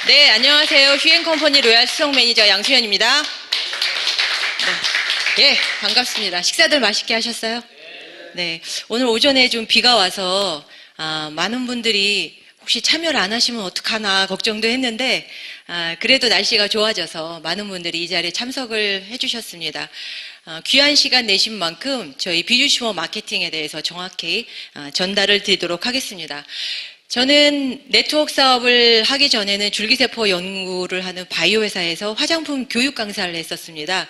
네, 안녕하세요. 휴앤컴퍼니 로얄 수석 매니저 양수현입니다. 네. 예, 반갑습니다. 식사들 맛있게 하셨어요? 네, 오늘 오전에 좀 비가 와서 많은 분들이 혹시 참여를 안 하시면 어떡하나 걱정도 했는데 그래도 날씨가 좋아져서 많은 분들이 이 자리에 참석을 해주셨습니다. 귀한 시간 내신 만큼 저희 비주슈머 마케팅에 대해서 정확히 전달을 드리도록 하겠습니다. 저는 네트워크 사업을 하기 전에는 줄기세포 연구를 하는 바이오 회사에서 화장품 교육 강사를 했었습니다.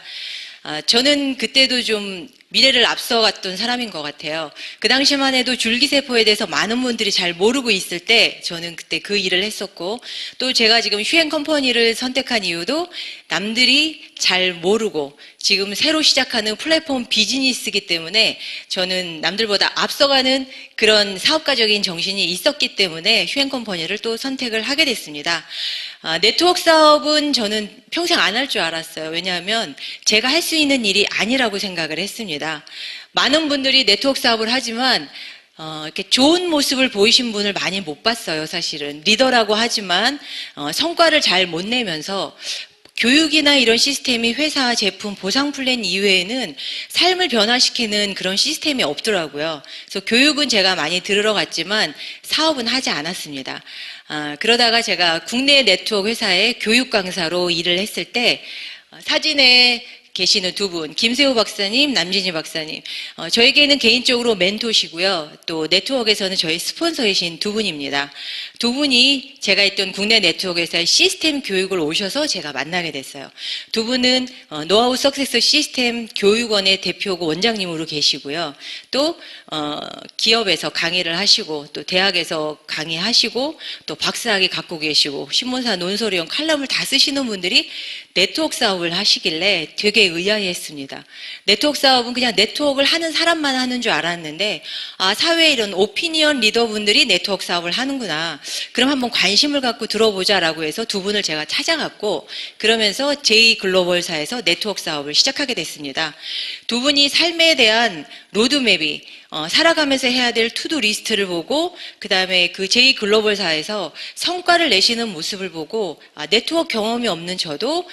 저는 그때도 좀 미래를 앞서갔던 사람인 것 같아요. 그 당시만 해도 줄기세포에 대해서 많은 분들이 잘 모르고 있을 때 저는 그때 그 일을 했었고, 또 제가 지금 휴앤컴퍼니를 선택한 이유도 남들이 잘 모르고 지금 새로 시작하는 플랫폼 비즈니스이기 때문에 저는 남들보다 앞서가는 그런 사업가적인 정신이 있었기 때문에 휴앤컴퍼니를 또 선택을 하게 됐습니다. 네트워크 사업은 저는 평생 안 할 줄 알았어요. 왜냐하면 제가 할 수 있는 일이 아니라고 생각을 했습니다. 많은 분들이 네트워크 사업을 하지만 이렇게 좋은 모습을 보이신 분을 많이 못 봤어요, 사실은. 리더라고 하지만 성과를 잘 못 내면서 교육이나 이런 시스템이 회사 제품 보상 플랜 이외에는 삶을 변화시키는 그런 시스템이 없더라고요. 그래서 교육은 제가 많이 들으러 갔지만 사업은 하지 않았습니다. 그러다가 제가 국내 네트워크 회사의 교육 강사로 일을 했을 때 사진에 계시는 두 분, 김세호 박사님, 남진희 박사님, 저에게는 개인적으로 멘토시고요. 또 네트워크에서는 저희 스폰서이신 두 분입니다. 두 분이 제가 있던 국내 네트워크 회사의 시스템 교육을 오셔서 제가 만나게 됐어요. 두 분은 노하우 석세스 시스템 교육원의 대표고 원장님으로 계시고요. 또 기업에서 강의를 하시고 또 대학에서 강의하시고 또 박사학위 갖고 계시고 신문사 논설위원 칼럼을 다 쓰시는 분들이 네트워크 사업을 하시길래 되게 의아해했습니다. 네트워크 사업은 그냥 네트워크를 하는 사람만 하는 줄 알았는데 사회에 이런 오피니언 리더분들이 네트워크 사업을 하는구나. 그럼 한번 관심을 갖고 들어보자라고 해서 두 분을 제가 찾아갔고 그러면서 J글로벌사에서 네트워크 사업을 시작하게 됐습니다. 두 분이 삶에 대한 로드맵이 살아가면서 해야 될 투두 리스트를 보고 그 다음에 그 J글로벌사에서 성과를 내시는 모습을 보고 네트워크 경험이 없는 저도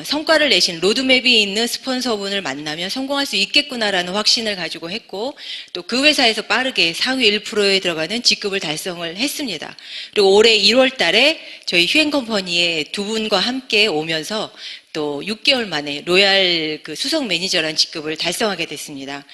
성과를 내신 로드맵이 있는 스폰서분을 만나면 성공할 수 있겠구나라는 확신을 가지고 했고 또 그 회사에서 빠르게 상위 1%에 들어가는 직급을 달성을 했습니다. 그리고 올해 1월 달에 저희 휴앤컴퍼니에 두 분과 함께 오면서 또 6개월 만에 로얄 그 수석 매니저라는 직급을 달성하게 됐습니다.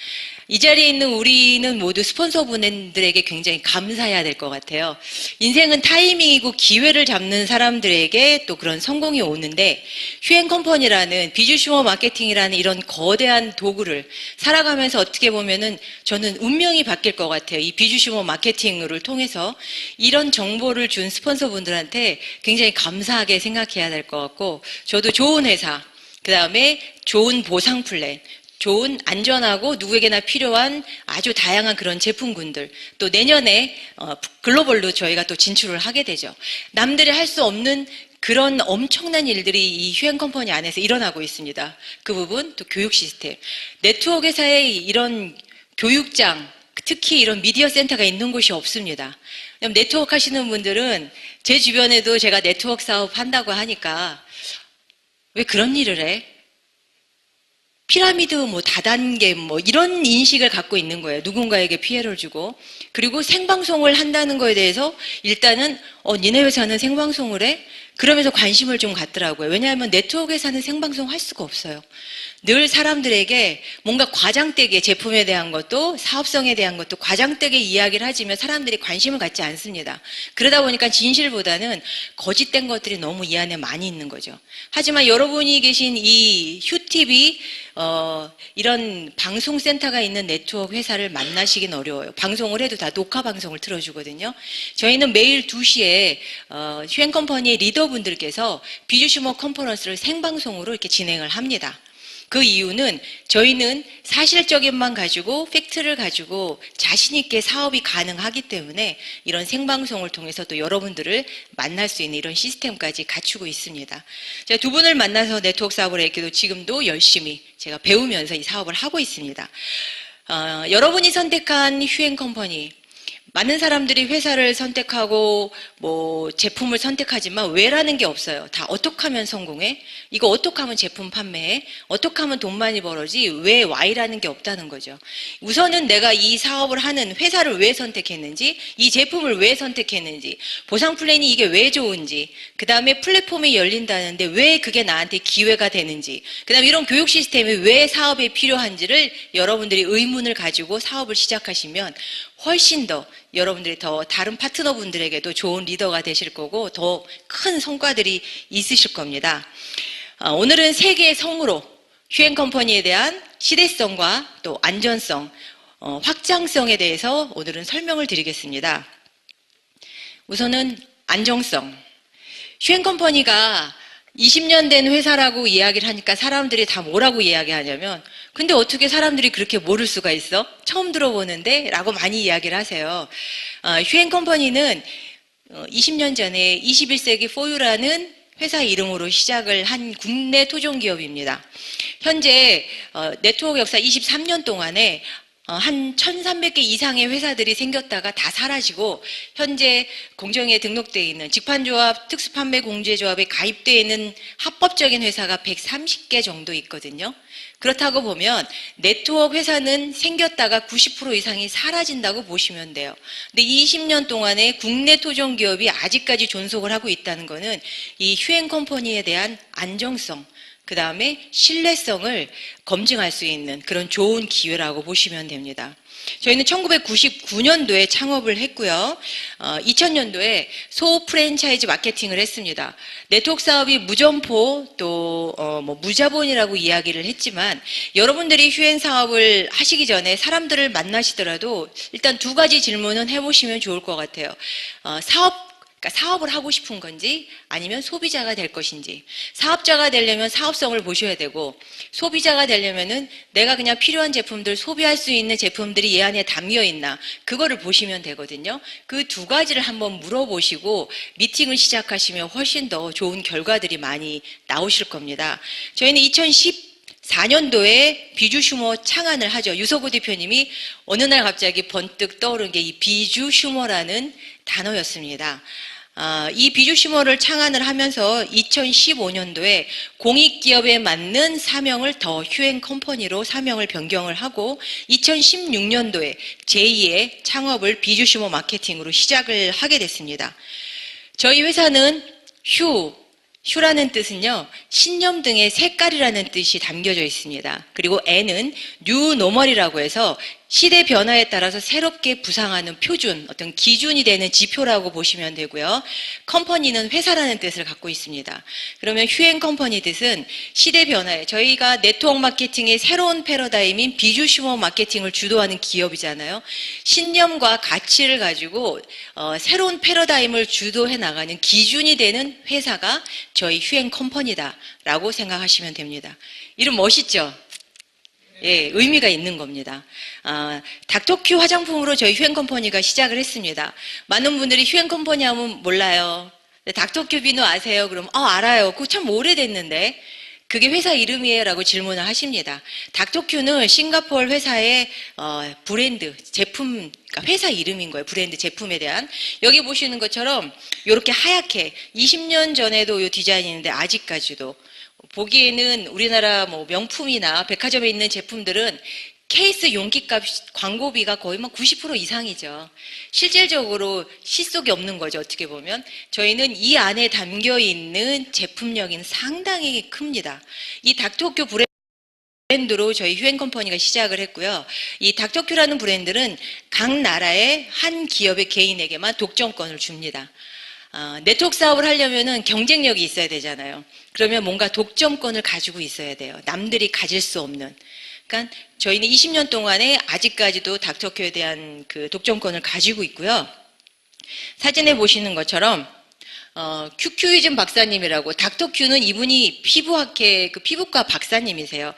이 자리에 있는 우리는 모두 스폰서분들에게 굉장히 감사해야 될 것 같아요. 인생은 타이밍이고 기회를 잡는 사람들에게 또 그런 성공이 오는데 휴앤컴퍼니라는 비주슈머 마케팅이라는 이런 거대한 도구를 살아가면서 어떻게 보면은 저는 운명이 바뀔 것 같아요. 이 비주슈머 마케팅을 통해서 이런 정보를 준 스폰서분들한테 굉장히 감사하게 생각해야 될 것 같고 저도 좋은 회사, 그 다음에 좋은 보상 플랜, 좋은 안전하고 누구에게나 필요한 아주 다양한 그런 제품군들 또 내년에 글로벌로 저희가 또 진출을 하게 되죠. 남들이 할 수 없는 그런 엄청난 일들이 이 휴앤컴퍼니 안에서 일어나고 있습니다. 그 부분 또 교육 시스템 네트워크 회사에 이런 교육장 특히 이런 미디어 센터가 있는 곳이 없습니다. 네트워크 하시는 분들은 제 주변에도 제가 네트워크 사업 한다고 하니까 왜 그런 일을 해? 피라미드 다단계 이런 인식을 갖고 있는 거예요. 누군가에게 피해를 주고. 그리고 생방송을 한다는 거에 대해서 일단은 니네 회사는 생방송을 해? 그러면서 관심을 좀 갖더라고요. 왜냐하면 네트워크 회사는 생방송 할 수가 없어요. 늘 사람들에게 뭔가 과장되게 제품에 대한 것도 사업성에 대한 것도 과장되게 이야기를 하지만 사람들이 관심을 갖지 않습니다. 그러다 보니까 진실보다는 거짓된 것들이 너무 이 안에 많이 있는 거죠. 하지만 여러분이 계신 이 휴TV 이런 방송센터가 있는 네트워크 회사를 만나시긴 어려워요. 방송을 해도 다 녹화 방송을 틀어주거든요. 저희는 매일 2시에 휴앤컴퍼니의 리더분들께서 비주슈머 컨퍼런스를 생방송으로 이렇게 진행을 합니다. 그 이유는 저희는 사실적인만 가지고 팩트를 가지고 자신 있게 사업이 가능하기 때문에 이런 생방송을 통해서 또 여러분들을 만날 수 있는 이런 시스템까지 갖추고 있습니다. 제가 두 분을 만나서 네트워크 사업을 했기도 지금도 열심히 제가 배우면서 이 사업을 하고 있습니다. 여러분이 선택한 휴앤컴퍼니 많은 사람들이 회사를 선택하고 뭐 제품을 선택하지만 왜라는 게 없어요. 다 어떻게 하면 성공해? 이거 어떻게 하면 제품 판매해? 어떻게 하면 돈 많이 벌어지? 왜 Y라는 게 없다는 거죠. 우선은 내가 이 사업을 하는 회사를 왜 선택했는지, 이 제품을 왜 선택했는지, 보상 플랜이 이게 왜 좋은지, 그 다음에 플랫폼이 열린다는데 왜 그게 나한테 기회가 되는지, 그 다음에 이런 교육 시스템이 왜 사업에 필요한지를 여러분들이 의문을 가지고 사업을 시작하시면 훨씬 더 여러분들이 더 다른 파트너분들에게도 좋은 리더가 되실 거고 더 큰 성과들이 있으실 겁니다. 오늘은 세 개의 성으로 휴앤컴퍼니에 대한 시대성과 또 안전성, 확장성에 대해서 오늘은 설명을 드리겠습니다. 우선은 안정성. 휴앤컴퍼니가 20년 된 회사라고 이야기를 하니까 사람들이 다 뭐라고 이야기하냐면 근데 어떻게 사람들이 그렇게 모를 수가 있어? 처음 들어보는데? 라고 많이 이야기를 하세요. 휴앤컴퍼니는 20년 전에 21세기 포유라는 회사 이름으로 시작을 한 국내 토종기업입니다. 현재 네트워크 역사 23년 동안에 한 1,300개 이상의 회사들이 생겼다가 다 사라지고 현재 공정에 등록되어 있는 직판조합, 특수판매공제조합에 가입되어 있는 합법적인 회사가 130개 정도 있거든요. 그렇다고 보면 네트워크 회사는 생겼다가 90% 이상이 사라진다고 보시면 돼요. 근데 20년 동안에 국내 토종기업이 아직까지 존속을 하고 있다는 것은 이 휴앤컴퍼니에 대한 안정성, 그 다음에 신뢰성을 검증할 수 있는 그런 좋은 기회라고 보시면 됩니다. 저희는 1999년도에 창업을 했고요. 2000년도에 소 프랜차이즈 마케팅을 했습니다. 네트워크 사업이 무점포 또 무자본이라고 이야기를 했지만 여러분들이 휴앤 사업을 하시기 전에 사람들을 만나시더라도 일단 두 가지 질문은 해보시면 좋을 것 같아요. 그러니까 사업을 하고 싶은 건지 아니면 소비자가 될 것인지. 사업자가 되려면 사업성을 보셔야 되고 소비자가 되려면은 내가 그냥 필요한 제품들 소비할 수 있는 제품들이 얘 안에 담겨 있나 그거를 보시면 되거든요. 그 두 가지를 한번 물어보시고 미팅을 시작하시면 훨씬 더 좋은 결과들이 많이 나오실 겁니다. 저희는 2014년도에 비주슈머 창안을 하죠. 유서구 대표님이 어느 날 갑자기 번뜩 떠오른 게 이 비주슈머라는 단어였습니다. 이 비주슈머를 창안을 하면서 2015년도에 공익기업에 맞는 사명을 더 휴앤컴퍼니로 사명을 변경을 하고 2016년도에 제2의 창업을 비주슈머 마케팅으로 시작을 하게 됐습니다. 저희 회사는 휴라는 뜻은요, 신념 등의 색깔이라는 뜻이 담겨져 있습니다. 그리고 N은 뉴 노멀이라고 해서 시대 변화에 따라서 새롭게 부상하는 표준, 어떤 기준이 되는 지표라고 보시면 되고요. 컴퍼니는 회사라는 뜻을 갖고 있습니다. 그러면 휴앤컴퍼니 뜻은 시대 변화에 저희가 네트워크 마케팅의 새로운 패러다임인 비주슈머 마케팅을 주도하는 기업이잖아요. 신념과 가치를 가지고 새로운 패러다임을 주도해 나가는 기준이 되는 회사가 저희 휴앤컴퍼니다라고 생각하시면 됩니다. 이름 멋있죠? 예, 의미가 있는 겁니다. 닥터큐 화장품으로 저희 휴앤컴퍼니가 시작을 했습니다. 많은 분들이 휴앤컴퍼니 하면 몰라요. 닥터큐 비누 아세요? 그럼 알아요. 그거 참 오래됐는데 그게 회사 이름이에요? 라고 질문을 하십니다. 닥터큐는 싱가포르 회사의 브랜드, 제품, 그러니까 회사 이름인 거예요. 브랜드 제품에 대한. 여기 보시는 것처럼 이렇게 하얗게 20년 전에도 이 디자인인데 아직까지도 보기에는 우리나라 명품이나 백화점에 있는 제품들은 케이스 용기값 광고비가 거의 90% 이상이죠. 실질적으로 실속이 없는 거죠. 어떻게 보면 저희는 이 안에 담겨 있는 제품력이 상당히 큽니다. 이 닥터큐 브랜드로 저희 휴앤컴퍼니가 시작을 했고요. 이 닥터큐라는 브랜드는 각 나라의 한 기업의 개인에게만 독점권을 줍니다. 네트워크 사업을 하려면은 경쟁력이 있어야 되잖아요. 그러면 뭔가 독점권을 가지고 있어야 돼요. 남들이 가질 수 없는. 그러니까 저희는 20년 동안에 아직까지도 닥터큐에 대한 그 독점권을 가지고 있고요. 사진에 보시는 것처럼 큐큐이즘 박사님이라고 닥터큐는 이분이 피부학회 그 피부과 박사님이세요.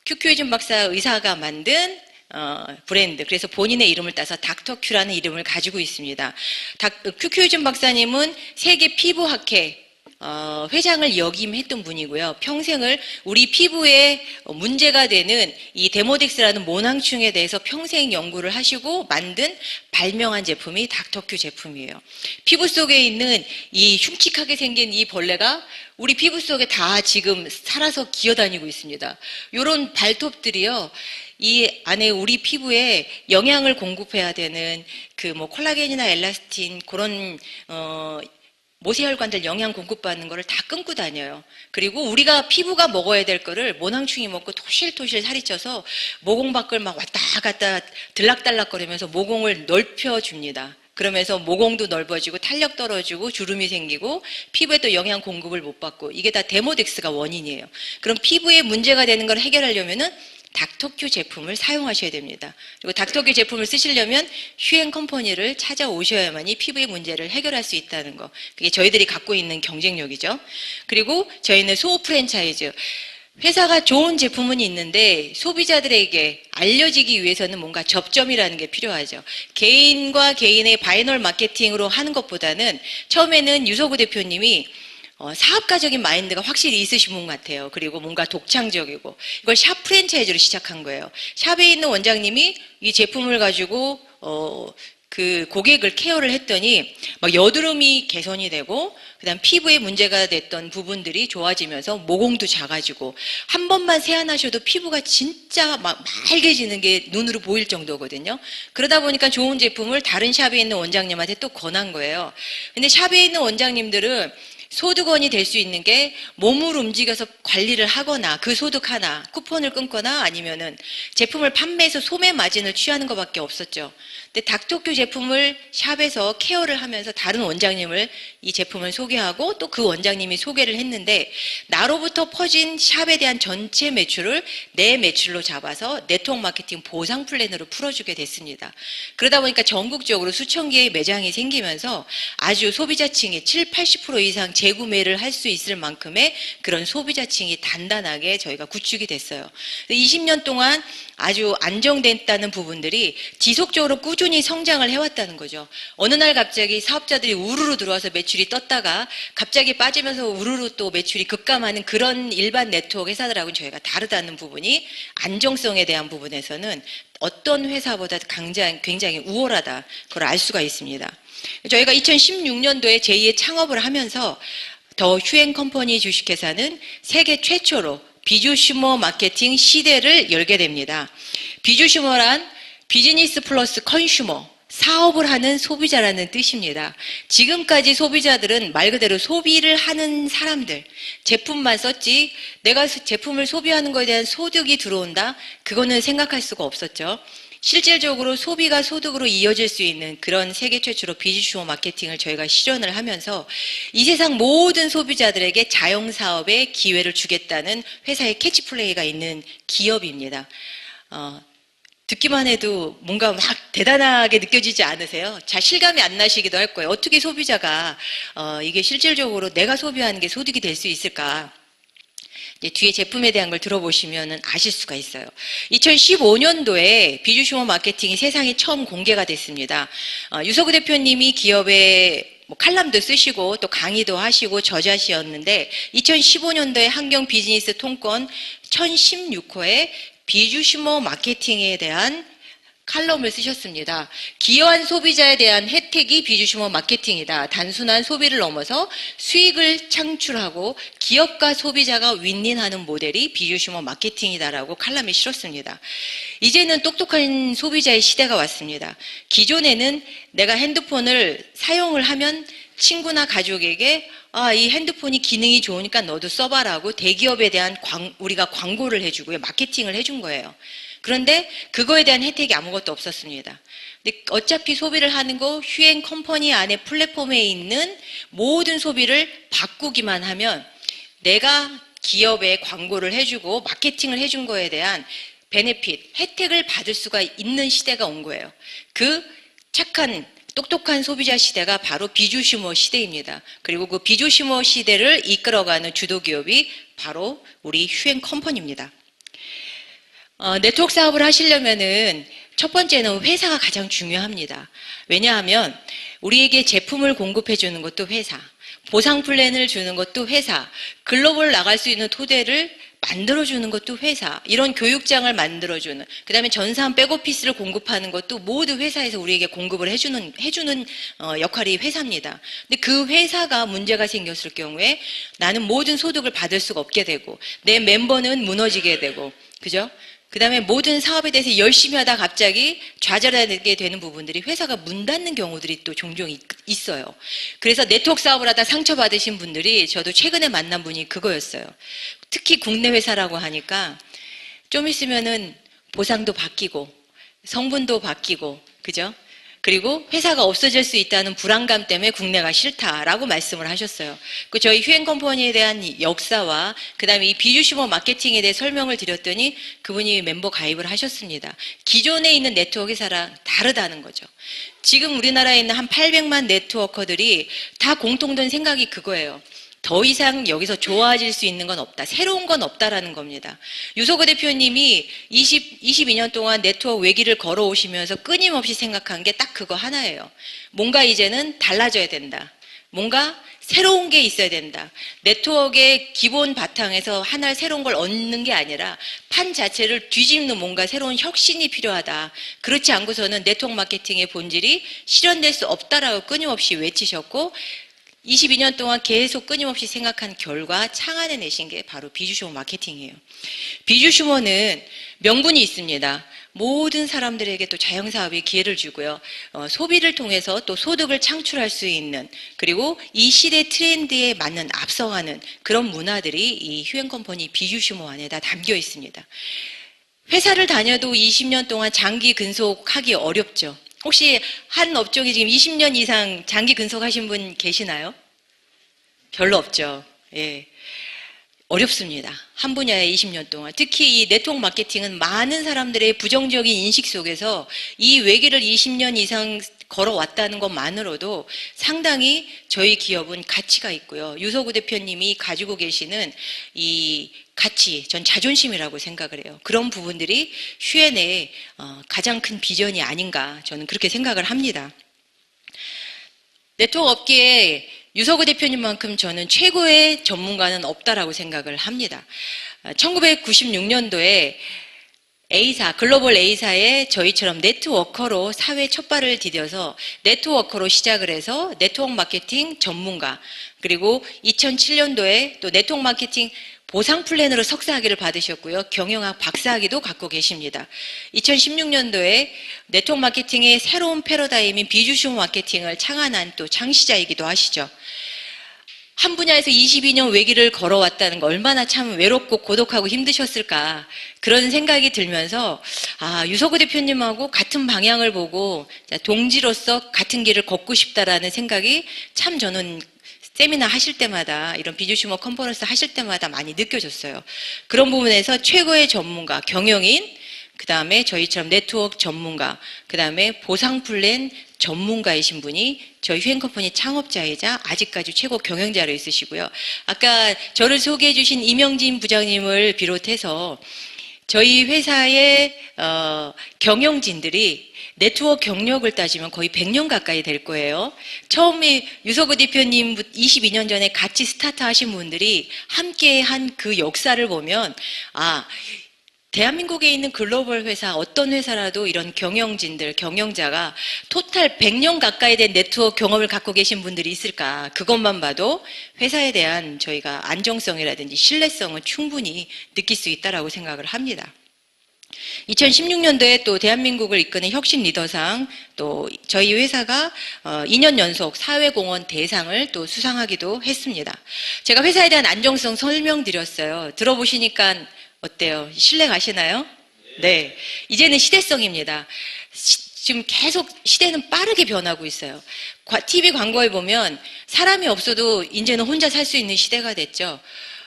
큐큐이즘 박사 의사가 만든 브랜드. 그래서 본인의 이름을 따서 닥터큐라는 이름을 가지고 있습니다. 큐큐이즘 박사님은 세계 피부학회 회장을 역임했던 분이고요. 평생을 우리 피부에 문제가 되는 이 데모덱스라는 모낭충에 대해서 평생 연구를 하시고 만든 발명한 제품이 닥터큐 제품이에요. 피부 속에 있는 이 흉측하게 생긴 이 벌레가 우리 피부 속에 다 지금 살아서 기어다니고 있습니다. 이런 발톱들이요. 이 안에 우리 피부에 영양을 공급해야 되는 그 뭐 콜라겐이나 엘라스틴 그런 모세혈관들 영양 공급받는 거를 다 끊고 다녀요. 그리고 우리가 피부가 먹어야 될 거를 모낭충이 먹고 토실토실 살이 쪄서 모공 밖을 막 왔다 갔다 들락달락거리면서 모공을 넓혀줍니다. 그러면서 모공도 넓어지고 탄력 떨어지고 주름이 생기고 피부에 또 영양 공급을 못 받고 이게 다 데모덱스가 원인이에요. 그럼 피부에 문제가 되는 걸 해결하려면은 닥터큐 제품을 사용하셔야 됩니다. 그리고 닥터큐 제품을 쓰시려면 휴엔 컴퍼니를 찾아오셔야만이 피부의 문제를 해결할 수 있다는 거. 그게 저희들이 갖고 있는 경쟁력이죠. 그리고 저희는 소호 프랜차이즈. 회사가 좋은 제품은 있는데 소비자들에게 알려지기 위해서는 뭔가 접점이라는 게 필요하죠. 개인과 개인의 바이널 마케팅으로 하는 것보다는 처음에는 유서구 대표님이 사업가적인 마인드가 확실히 있으신 분 같아요. 그리고 뭔가 독창적이고 이걸 샵 프랜차이즈로 시작한 거예요. 샵에 있는 원장님이 이 제품을 가지고 그 고객을 케어를 했더니 막 여드름이 개선이 되고 그다음 피부에 문제가 됐던 부분들이 좋아지면서 모공도 작아지고 한 번만 세안하셔도 피부가 진짜 막 맑아지는 게 눈으로 보일 정도거든요. 그러다 보니까 좋은 제품을 다른 샵에 있는 원장님한테 또 권한 거예요. 근데 샵에 있는 원장님들은 소득원이 될 수 있는 게 몸을 움직여서 관리를 하거나 그 소득 하나 쿠폰을 끊거나 아니면은 제품을 판매해서 소매 마진을 취하는 것밖에 없었죠. 근데 닥터큐 제품을 샵에서 케어를 하면서 다른 원장님을 이 제품을 소개하고 또 그 원장님이 소개를 했는데 나로부터 퍼진 샵에 대한 전체 매출을 내 매출로 잡아서 네트워크 마케팅 보상 플랜으로 풀어주게 됐습니다. 그러다 보니까 전국적으로 수천 개의 매장이 생기면서 아주 소비자층이 7, 80% 이상 재구매를 할 수 있을 만큼의 그런 소비자층이 단단하게 저희가 구축이 됐어요. 20년 동안 아주 안정됐다는 부분들이 지속적으로 꾸준히 성장을 해왔다는 거죠. 어느 날 갑자기 사업자들이 우르르 들어와서 매출이 떴다가 갑자기 빠지면서 우르르 또 매출이 급감하는 그런 일반 네트워크 회사들하고는 저희가 다르다는 부분이 안정성에 대한 부분에서는 어떤 회사보다 굉장히 우월하다. 그걸 알 수가 있습니다. 저희가 2016년도에 제2의 창업을 하면서 더 휴엔 컴퍼니 주식회사는 세계 최초로 비주슈머 마케팅 시대를 열게 됩니다. 비주슈머란 비즈니스 플러스 컨슈머, 사업을 하는 소비자라는 뜻입니다. 지금까지 소비자들은 말 그대로 소비를 하는 사람들, 제품만 썼지 내가 제품을 소비하는 것에 대한 소득이 들어온다? 그거는 생각할 수가 없었죠. 실질적으로 소비가 소득으로 이어질 수 있는 그런 세계 최초로 비즈슈머 마케팅을 저희가 실현을 하면서 이 세상 모든 소비자들에게 자영사업의 기회를 주겠다는 회사의 캐치플레이가 있는 기업입니다. 듣기만 해도 뭔가 막 대단하게 느껴지지 않으세요? 잘 실감이 안 나시기도 할 거예요. 어떻게 소비자가 이게 실질적으로 내가 소비하는 게 소득이 될 수 있을까? 이제 뒤에 제품에 대한 걸 들어보시면 아실 수가 있어요. 2015년도에 비주슈머 마케팅이 세상에 처음 공개가 됐습니다. 유서구 대표님이 기업에 칼럼도 쓰시고 또 강의도 하시고 저자시였는데 2015년도에 한경 비즈니스 통권 1016호에 비주슈머 마케팅에 대한 칼럼을 쓰셨습니다. 기여한 소비자에 대한 혜택이 비주슈머 마케팅이다. 단순한 소비를 넘어서 수익을 창출하고 기업과 소비자가 윈윈하는 모델이 비주슈머 마케팅이다라고 칼럼에 실었습니다. 이제는 똑똑한 소비자의 시대가 왔습니다. 기존에는 내가 핸드폰을 사용을 하면 친구나 가족에게 이 핸드폰이 기능이 좋으니까 너도 써봐라고 대기업에 대한 우리가 광고를 해주고요. 마케팅을 해준 거예요. 그런데 그거에 대한 혜택이 아무것도 없었습니다. 근데 어차피 소비를 하는 거 휴엔 컴퍼니 안에 플랫폼에 있는 모든 소비를 바꾸기만 하면 내가 기업에 광고를 해주고 마케팅을 해준 거에 대한 베네핏, 혜택을 받을 수가 있는 시대가 온 거예요. 그 착한 똑똑한 소비자 시대가 바로 비주슈머 시대입니다. 그리고 그 비주슈머 시대를 이끌어가는 주도 기업이 바로 우리 휴엔 컴퍼니입니다. 네트워크 사업을 하시려면은 첫 번째는 회사가 가장 중요합니다. 왜냐하면 우리에게 제품을 공급해 주는 것도 회사, 보상 플랜을 주는 것도 회사, 글로벌 나갈 수 있는 토대를 만들어주는 것도 회사, 이런 교육장을 만들어주는, 그 다음에 전산 백오피스를 공급하는 것도 모두 회사에서 우리에게 공급을 해주는 역할이 회사입니다. 근데 그 회사가 문제가 생겼을 경우에 나는 모든 소득을 받을 수가 없게 되고, 내 멤버는 무너지게 되고, 그죠? 그 다음에 모든 사업에 대해서 열심히 하다 갑자기 좌절하게 되는 부분들이 회사가 문 닫는 경우들이 또 종종 있어요. 그래서 네트워크 사업을 하다 상처받으신 분들이 저도 최근에 만난 분이 그거였어요. 특히 국내 회사라고 하니까 좀 있으면은 보상도 바뀌고 성분도 바뀌고, 그죠? 그리고 회사가 없어질 수 있다는 불안감 때문에 국내가 싫다라고 말씀을 하셨어요. 그 저희 휴앤컴퍼니에 대한 역사와 그다음에 이 비주시모 마케팅에 대해 설명을 드렸더니 그분이 멤버 가입을 하셨습니다. 기존에 있는 네트워크 회사랑 다르다는 거죠. 지금 우리나라에 있는 한 800만 네트워커들이 다 공통된 생각이 그거예요. 더 이상 여기서 좋아질 수 있는 건 없다. 새로운 건 없다라는 겁니다. 유석우 대표님이 22년 동안 네트워크 외길을 걸어오시면서 끊임없이 생각한 게 딱 그거 하나예요. 뭔가 이제는 달라져야 된다. 뭔가 새로운 게 있어야 된다. 네트워크의 기본 바탕에서 하나 새로운 걸 얻는 게 아니라 판 자체를 뒤집는 뭔가 새로운 혁신이 필요하다. 그렇지 않고서는 네트워크 마케팅의 본질이 실현될 수 없다라고 끊임없이 외치셨고, 22년 동안 계속 끊임없이 생각한 결과 창안해내신 게 바로 비주슈머 마케팅이에요. 비주슈머는 명분이 있습니다. 모든 사람들에게 또 자영사업의 기회를 주고요. 소비를 통해서 또 소득을 창출할 수 있는, 그리고 이 시대 트렌드에 맞는 앞서가는 그런 문화들이 이 휴앤컴퍼니 비주슈머 안에 다 담겨 있습니다. 회사를 다녀도 20년 동안 장기 근속하기 어렵죠. 혹시 한 업종에 지금 20년 이상 장기 근속하신 분 계시나요? 별로 없죠. 예. 어렵습니다. 한 분야에 20년 동안. 특히 이 네트워크 마케팅은 많은 사람들의 부정적인 인식 속에서 이 외길을 20년 이상 걸어왔다는 것만으로도 상당히 저희 기업은 가치가 있고요. 유석우 대표님이 가지고 계시는 이 가치, 전 자존심이라고 생각을 해요. 그런 부분들이 휴앤의 가장 큰 비전이 아닌가, 저는 그렇게 생각을 합니다. 네트워크 업계에 유석우 대표님만큼 저는 최고의 전문가는 없다라고 생각을 합니다. 1996년도에 A사, 글로벌 A사에 저희처럼 네트워커로 사회 첫 발을 디뎌서 네트워커로 시작을 해서 네트워크 마케팅 전문가, 그리고 2007년도에 또 네트워크 마케팅 보상 플랜으로 석사학위를 받으셨고요. 경영학 박사학위도 갖고 계십니다. 2016년도에 네트워크 마케팅의 새로운 패러다임인 비주슈머 마케팅을 창안한 또 창시자이기도 하시죠. 한 분야에서 22년 외길을 걸어왔다는 거 얼마나 참 외롭고 고독하고 힘드셨을까, 그런 생각이 들면서 유석우 대표님하고 같은 방향을 보고 동지로서 같은 길을 걷고 싶다라는 생각이 참 저는 세미나 하실 때마다, 이런 비주슈머 컨퍼런스 하실 때마다 많이 느껴졌어요. 그런 부분에서 최고의 전문가, 경영인, 그 다음에 저희처럼 네트워크 전문가, 그 다음에 보상 플랜 전문가이신 분이 저희 휴앤컴퍼니 창업자이자 아직까지 최고 경영자로 있으시고요. 아까 저를 소개해 주신 이명진 부장님을 비롯해서 저희 회사의 경영진들이 네트워크 경력을 따지면 거의 100년 가까이 될 거예요. 처음에 유석우 대표님 22년 전에 같이 스타트 하신 분들이 함께 한 그 역사를 보면 대한민국에 있는 글로벌 회사, 어떤 회사라도 이런 경영진들, 경영자가 토탈 100년 가까이 된 네트워크 경험을 갖고 계신 분들이 있을까? 그것만 봐도 회사에 대한 저희가 안정성이라든지 신뢰성은 충분히 느낄 수 있다라고 생각을 합니다. 2016년도에 또 대한민국을 이끄는 혁신 리더상, 또 저희 회사가 2년 연속 사회공헌 대상을 또 수상하기도 했습니다. 제가 회사에 대한 안정성 설명드렸어요. 들어보시니까 어때요? 신뢰 가시나요? 네. 이제는 시대성입니다. 지금 계속 시대는 빠르게 변하고 있어요. TV 광고에 보면 사람이 없어도 이제는 혼자 살 수 있는 시대가 됐죠.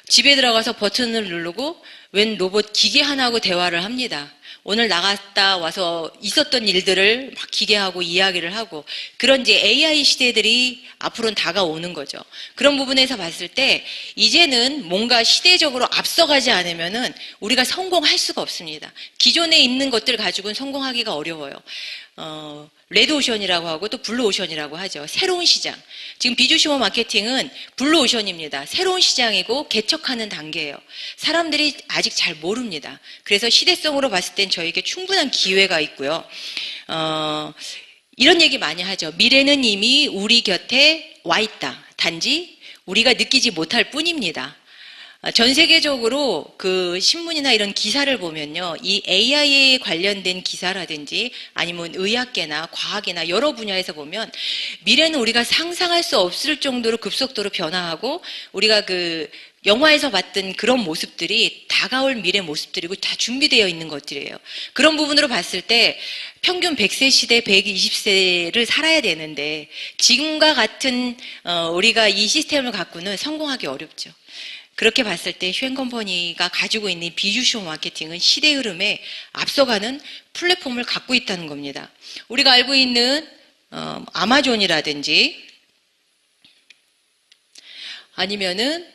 집에 들어가서 버튼을 누르고 웬 로봇 기계 하나하고 대화를 합니다. 오늘 나갔다 와서 있었던 일들을 막 기계하고 이야기를 하고, 그런 이제 AI 시대들이 앞으로는 다가오는 거죠. 그런 부분에서 봤을 때 이제는 뭔가 시대적으로 앞서가지 않으면은 우리가 성공할 수가 없습니다. 기존에 있는 것들 가지고는 성공하기가 어려워요. 레드오션이라고 하고 또 블루오션이라고 하죠. 새로운 시장. 지금 비주시모 마케팅은 블루오션입니다. 새로운 시장이고 개척하는 단계예요. 사람들이 아직 잘 모릅니다. 그래서 시대성으로 봤을 땐 저에게 충분한 기회가 있고요. 이런 얘기 많이 하죠. 미래는 이미 우리 곁에 와 있다. 단지 우리가 느끼지 못할 뿐입니다. 전 세계적으로 그 신문이나 이런 기사를 보면요. 이 AI에 관련된 기사라든지 아니면 의학계나 과학이나 여러 분야에서 보면 미래는 우리가 상상할 수 없을 정도로 급속도로 변화하고 우리가 그 영화에서 봤던 그런 모습들이 다가올 미래 모습들이고 다 준비되어 있는 것들이에요. 그런 부분으로 봤을 때 평균 100세 시대 120세를 살아야 되는데 지금과 같은 우리가 이 시스템을 갖고는 성공하기 어렵죠. 그렇게 봤을 때 휴앤컴퍼니가 가지고 있는 비주쇼 마케팅은 시대 흐름에 앞서가는 플랫폼을 갖고 있다는 겁니다. 우리가 알고 있는 아마존이라든지 아니면은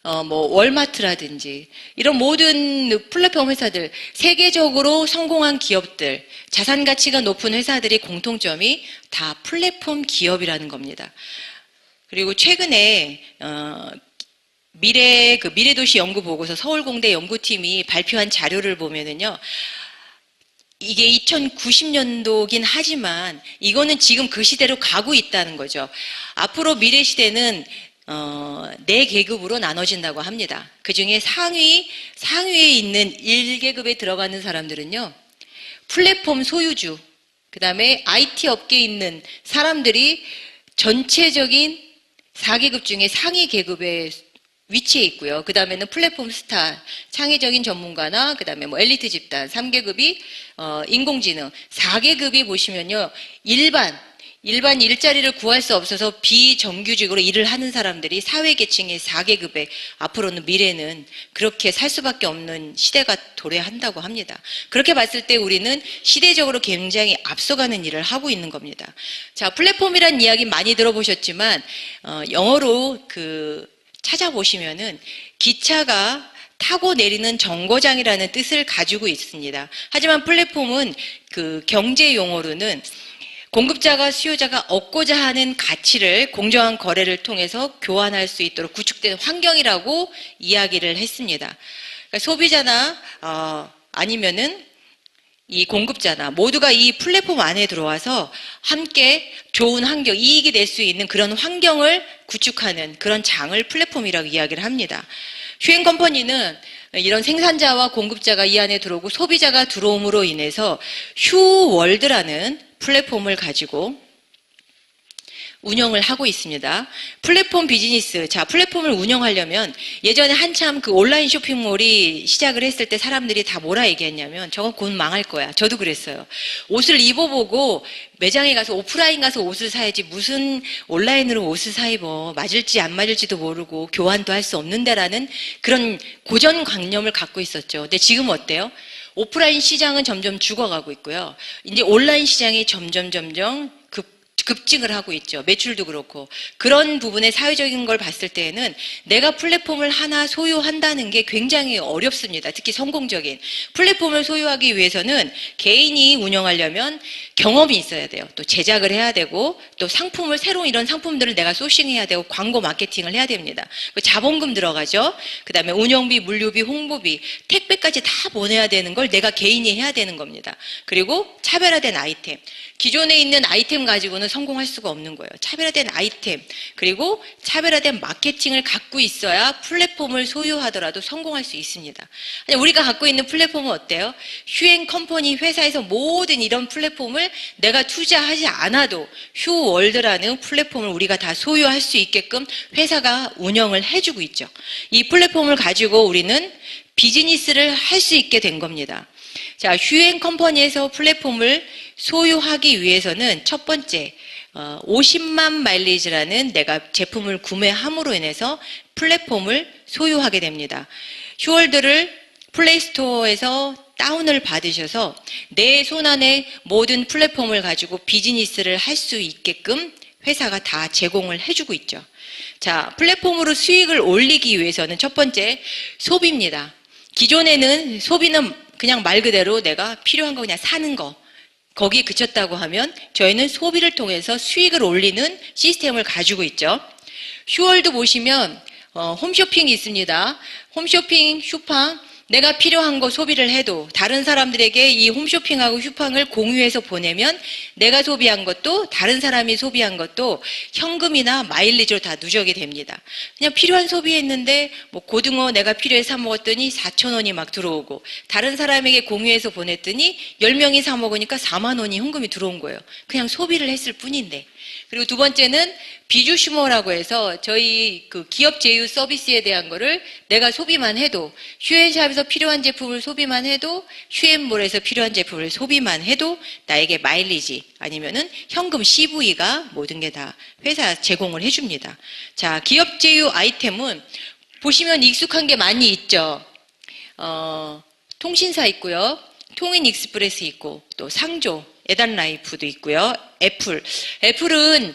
월마트라든지 이런 모든 플랫폼 회사들, 세계적으로 성공한 기업들, 자산 가치가 높은 회사들이 공통점이 다 플랫폼 기업이라는 겁니다. 그리고 최근에 미래도시 연구 보고서 서울공대 연구팀이 발표한 자료를 보면은요, 이게 2090년도긴 하지만 이거는 지금 그 시대로 가고 있다는 거죠. 앞으로 미래 시대는 4계급으로 나눠진다고 합니다. 그 중에 상위에 있는 1계급에 들어가는 사람들은요, 플랫폼 소유주, 그 다음에 IT 업계에 있는 사람들이 전체적인 4계급 중에 상위 계급에 위치해 있고요. 그 다음에는 플랫폼 스타, 창의적인 전문가나 그 다음에 엘리트 집단, 3계급이 인공지능, 4계급이 보시면요, 일반 일자리를 구할 수 없어서 비정규직으로 일을 하는 사람들이 사회계층의 4계급에 앞으로는 미래는 그렇게 살 수밖에 없는 시대가 도래한다고 합니다. 그렇게 봤을 때 우리는 시대적으로 굉장히 앞서가는 일을 하고 있는 겁니다. 자, 플랫폼이란 이야기 많이 들어보셨지만 영어로 찾아보시면은 기차가 타고 내리는 정거장이라는 뜻을 가지고 있습니다. 하지만 플랫폼은 그 경제 용어로는 공급자가 수요자가 얻고자 하는 가치를 공정한 거래를 통해서 교환할 수 있도록 구축된 환경이라고 이야기를 했습니다. 그러니까 소비자나 아니면은 이 공급자나 모두가 이 플랫폼 안에 들어와서 함께 좋은 환경, 이익이 낼 수 있는 그런 환경을 구축하는 그런 장을 플랫폼이라고 이야기를 합니다. 휴앤컴퍼니는 이런 생산자와 공급자가 이 안에 들어오고 소비자가 들어옴으로 인해서 휴월드라는 플랫폼을 가지고 운영을 하고 있습니다. 플랫폼 비즈니스. 자, 플랫폼을 운영하려면 예전에 한참 그 온라인 쇼핑몰이 시작을 했을 때 사람들이 다 뭐라 얘기했냐면 저건 곧 망할 거야. 저도 그랬어요. 옷을 입어보고 매장에 가서 오프라인 가서 옷을 사야지 무슨 온라인으로 옷을 사 입어. 맞을지 안 맞을지도 모르고 교환도 할 수 없는데라는 그런 고정관념을 갖고 있었죠. 근데 지금 어때요? 오프라인 시장은 점점 죽어가고 있고요. 이제 온라인 시장이 점점 급증을 하고 있죠. 매출도 그렇고. 그런 부분의 사회적인 걸 봤을 때에는 내가 플랫폼을 하나 소유한다는 게 굉장히 어렵습니다. 특히 성공적인. 플랫폼을 소유하기 위해서는 개인이 운영하려면 경험이 있어야 돼요. 또 제작을 해야 되고 또 상품을 새로운 이런 상품들을 내가 소싱해야 되고 광고 마케팅을 해야 됩니다. 자본금 들어가죠. 그 다음에 운영비, 물류비, 홍보비, 택배까지 다 보내야 되는 걸 내가 개인이 해야 되는 겁니다. 그리고 차별화된 아이템. 기존에 있는 아이템 가지고는 성공할 수가 없는 거예요. 차별화된 아이템, 그리고 차별화된 마케팅을 갖고 있어야 플랫폼을 소유하더라도 성공할 수 있습니다. 우리가 갖고 있는 플랫폼은 어때요? 휴앤컴퍼니 회사에서 모든 이런 플랫폼을 내가 투자하지 않아도 휴월드라는 플랫폼을 우리가 다 소유할 수 있게끔 회사가 운영을 해주고 있죠. 이 플랫폼을 가지고 우리는 비즈니스를 할 수 있게 된 겁니다. 자, 휴앤컴퍼니에서 플랫폼을 소유하기 위해서는 첫 번째 50만 마일리지라는 내가 제품을 구매함으로 인해서 플랫폼을 소유하게 됩니다. 휴월드를 플레이스토어에서 다운을 받으셔서 내 손안에 모든 플랫폼을 가지고 비즈니스를 할 수 있게끔 회사가 다 제공을 해주고 있죠. 자, 플랫폼으로 수익을 올리기 위해서는 첫 번째 소비입니다. 기존에는 소비는 그냥 말 그대로 내가 필요한 거 그냥 사는 거, 거기에 그쳤다고 하면 저희는 소비를 통해서 수익을 올리는 시스템을 가지고 있죠. 휴월드 보시면 홈쇼핑이 있습니다. 홈쇼핑, 슈팡, 내가 필요한 거 소비를 해도 다른 사람들에게 이 홈쇼핑하고 슈팡을 공유해서 보내면 내가 소비한 것도 다른 사람이 소비한 것도 현금이나 마일리지로 다 누적이 됩니다. 그냥 필요한 소비했는데 뭐 고등어 내가 필요해서 사 먹었더니 4,000원이 막 들어오고 다른 사람에게 공유해서 보냈더니 10명이 사 먹으니까 4만 원이 현금이 들어온 거예요. 그냥 소비를 했을 뿐인데. 그리고 두 번째는 비주슈머라고 해서 저희 그 기업 제휴 서비스에 대한 거를 내가 소비만 해도 휴앤샵에서 필요한 제품을 소비만 해도 휴앤몰에서 필요한 제품을 소비만 해도 나에게 마일리지 아니면은 현금 CV가 모든 게 다 회사 제공을 해줍니다. 자, 기업 제휴 아이템은 보시면 익숙한 게 많이 있죠. 통신사 있고요. 통인 익스프레스 있고 또 상조 에단라이프도 있고요. 애플은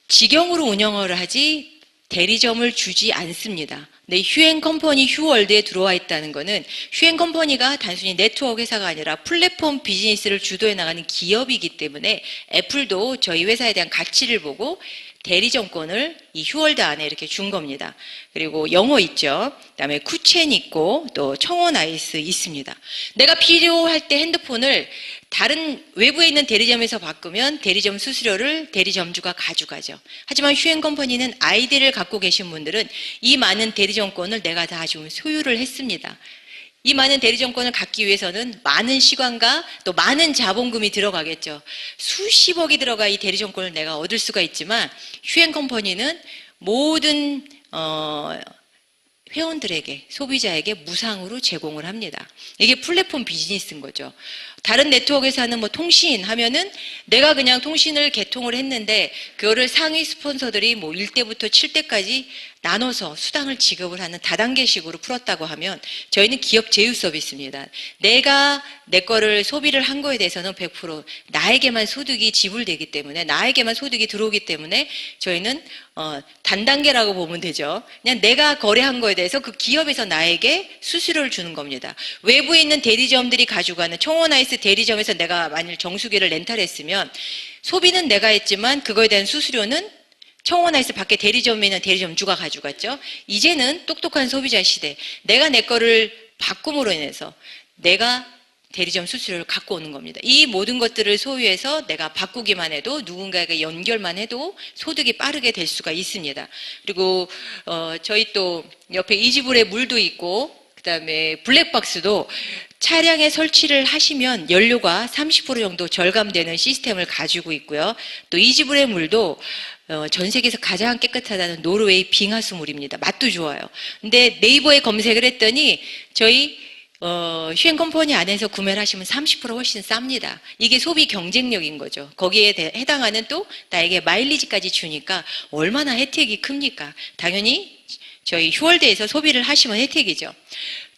직영으로 운영을 하지 대리점을 주지 않습니다. 네, 휴앤컴퍼니 휴월드에 들어와 있다는 것은 휴앤컴퍼니가 단순히 네트워크 회사가 아니라 플랫폼 비즈니스를 주도해 나가는 기업이기 때문에 애플도 저희 회사에 대한 가치를 보고 대리점권을 이 휴월드 안에 이렇게 준 겁니다. 그리고 영어 있죠. 그다음에 쿠첸 있고 또 청원 아이스 있습니다. 내가 필요할 때 핸드폰을 다른 외부에 있는 대리점에서 바꾸면 대리점 수수료를 대리점주가 가져가죠. 하지만 휴앤컴퍼니는 아이디를 갖고 계신 분들은 이 많은 대리점권을 내가 다 지금 소유를 했습니다. 이 많은 대리점권을 갖기 위해서는 많은 시간과 또 많은 자본금이 들어가겠죠. 수십억이 들어가 이 대리점권을 내가 얻을 수가 있지만 휴앤컴퍼니는 모든 회원들에게, 소비자에게 무상으로 제공을 합니다. 이게 플랫폼 비즈니스인 거죠. 다른 네트워크에서 하는 뭐 통신 하면은 내가 그냥 통신을 개통을 했는데 그거를 상위 스폰서들이 뭐 1대부터 7대까지 나눠서 수당을 지급을 하는 다단계식으로 풀었다고 하면 저희는 기업 제휴 서비스입니다. 내가 내 거를 소비를 한 거에 대해서는 100% 나에게만 소득이 지불되기 때문에 나에게만 소득이 들어오기 때문에 저희는 단단계라고 보면 되죠. 그냥 내가 거래한 거에 대해서 그 기업에서 나에게 수수료를 주는 겁니다. 외부에 있는 대리점들이 가져가는 청원아이스 대리점에서 내가 만일 정수기를 렌탈했으면 소비는 내가 했지만 그거에 대한 수수료는 청원아이스 밖에 대리점에 있는 대리점주가 가져갔죠. 이제는 똑똑한 소비자 시대. 내가 내 거를 바꿈으로 인해서 내가 대리점 수수료를 갖고 오는 겁니다. 이 모든 것들을 소유해서 내가 바꾸기만 해도 누군가에게 연결만 해도 소득이 빠르게 될 수가 있습니다. 그리고 저희 또 옆에 이지불의 물도 있고 그다음에 블랙박스도 차량에 설치를 하시면 연료가 30% 정도 절감되는 시스템을 가지고 있고요. 또 이지불의 물도 전 세계에서 가장 깨끗하다는 노르웨이 빙하수 물입니다. 맛도 좋아요. 근데 네이버에 검색을 했더니 저희 휴앤컴퍼니 안에서 구매를 하시면 30% 훨씬 쌉니다. 이게 소비 경쟁력인 거죠. 거기에 해당하는 또 나에게 마일리지까지 주니까 얼마나 혜택이 큽니까? 당연히 저희 휴월드에서 소비를 하시면 혜택이죠.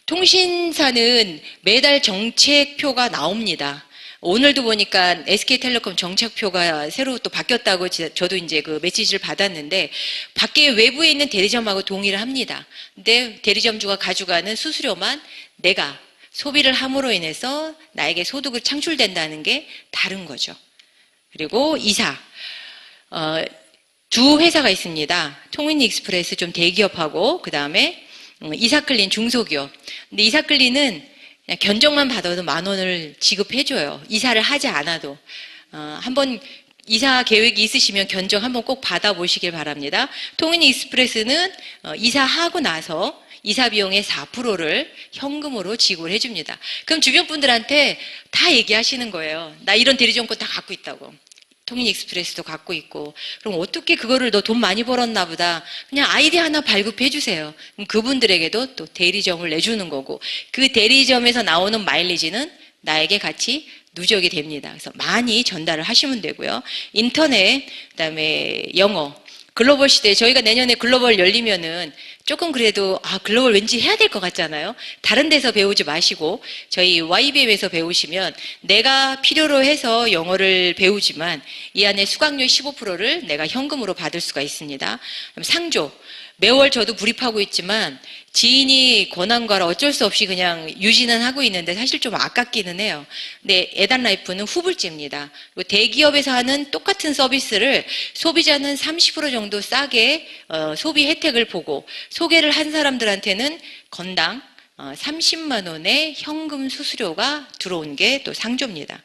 통신사는 매달 정책표가 나옵니다. 오늘도 보니까 SK텔레콤 정책표가 새로 또 바뀌었다고 저도 이제 그 메시지를 받았는데 밖에 외부에 있는 대리점하고 동의를 합니다. 근데 대리점주가 가져가는 수수료만 내가 소비를 함으로 인해서 나에게 소득을 창출된다는 게 다른 거죠. 그리고 이사. 두 회사가 있습니다. 통인익스프레스 좀 대기업하고 그다음에 이사클린 중소기업. 근데 이사클린은 그냥 견적만 받아도 10,000원을 지급해줘요. 이사를 하지 않아도. 한번 이사 계획이 있으시면 견적 한번 꼭 받아보시길 바랍니다. 통인익스프레스는 이사하고 나서 이사 비용의 4%를 현금으로 지급을 해줍니다. 그럼 주변 분들한테 다 얘기하시는 거예요. 나 이런 대리점권 다 갖고 있다고. 통인익스프레스도 갖고 있고. 그럼 어떻게 그거를 너 돈 많이 벌었나 보다. 그냥 아이디 하나 발급해 주세요. 그럼 그분들에게도 또 대리점을 내주는 거고 그 대리점에서 나오는 마일리지는 나에게 같이 누적이 됩니다. 그래서 많이 전달을 하시면 되고요. 인터넷, 그다음에 영어. 글로벌 시대, 저희가 내년에 글로벌 열리면은 조금 그래도 글로벌 왠지 해야 될 것 같잖아요. 다른 데서 배우지 마시고 저희 YBM에서 배우시면 내가 필요로 해서 영어를 배우지만 이 안에 수강료 15%를 내가 현금으로 받을 수가 있습니다. 상조. 매월 저도 불입하고 있지만 지인이 권한과라 어쩔 수 없이 그냥 유지는 하고 있는데 사실 좀 아깝기는 해요. 근데 에단라이프는 후불제입니다. 대기업에서 하는 똑같은 서비스를 소비자는 30% 정도 싸게 소비 혜택을 보고 소개를 한 사람들한테는 건당 30만 원의 현금 수수료가 들어온 게 또 상조입니다.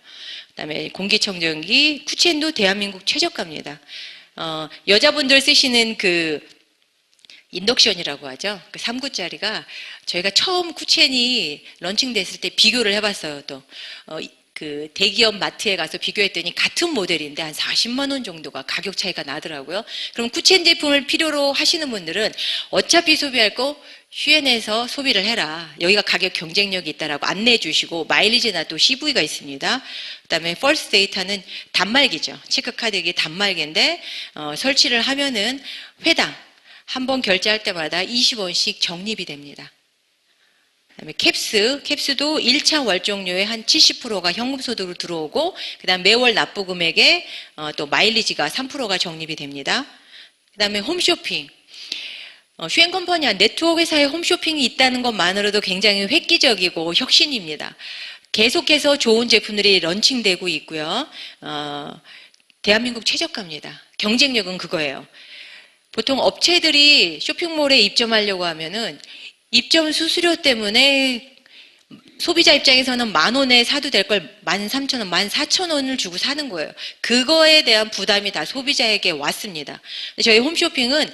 그다음에 공기청정기 쿠첸도 대한민국 최저가입니다. 여자분들 쓰시는 그 인덕션이라고 하죠. 그 3구짜리가 저희가 처음 쿠첸이 런칭됐을 때 비교를 해봤어요. 또 그 대기업 마트에 가서 비교했더니 같은 모델인데 한 40만 원 정도가 가격 차이가 나더라고요. 그럼 쿠첸 제품을 필요로 하시는 분들은 어차피 소비할 거 휴엔에서 소비를 해라. 여기가 가격 경쟁력이 있다라고 안내해 주시고 마일리지나 또 CV가 있습니다. 그다음에 펄스 데이터는 단말기죠. 체크카드 이게 단말기인데 설치를 하면은 회당 한 번 결제할 때마다 20원씩 적립이 됩니다. 그다음에 캡스도 1차 월정료의 한 70%가 현금소득으로 들어오고 그다음 매월 납부 금액에 또 마일리지가 3%가 적립이 됩니다. 그다음에 홈쇼핑. 휴엔컴퍼니와 네트워크 회사에 홈쇼핑이 있다는 것만으로도 굉장히 획기적이고 혁신입니다. 계속해서 좋은 제품들이 런칭되고 있고요. 대한민국 최저가입니다. 경쟁력은 그거예요. 보통 업체들이 쇼핑몰에 입점하려고 하면은 입점 수수료 때문에 소비자 입장에서는 10,000원에 사도 될 걸 13,000원, 14,000원을 주고 사는 거예요. 그거에 대한 부담이 다 소비자에게 왔습니다. 저희 홈쇼핑은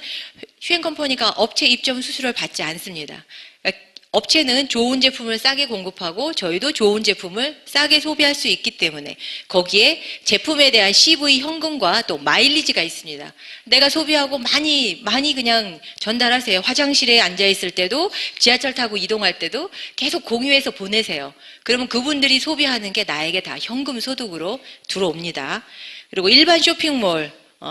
휴엔컴퍼니가 업체 입점 수수료를 받지 않습니다. 그러니까 업체는 좋은 제품을 싸게 공급하고 저희도 좋은 제품을 싸게 소비할 수 있기 때문에 거기에 제품에 대한 CV 현금과 또 마일리지가 있습니다. 내가 소비하고 많이 그냥 전달하세요. 화장실에 앉아 있을 때도 지하철 타고 이동할 때도 계속 공유해서 보내세요. 그러면 그분들이 소비하는 게 나에게 다 현금 소득으로 들어옵니다. 그리고 일반 쇼핑몰,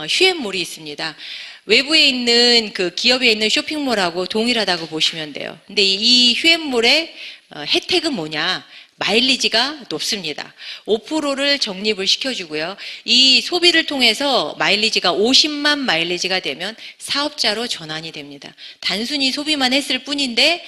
휴엔몰이 있습니다. 외부에 있는 그 기업에 있는 쇼핑몰하고 동일하다고 보시면 돼요. 근데 이 휴엔몰의 혜택은 뭐냐? 마일리지가 높습니다. 5%를 적립을 시켜주고요. 이 소비를 통해서 마일리지가 50만 마일리지가 되면 사업자로 전환이 됩니다. 단순히 소비만 했을 뿐인데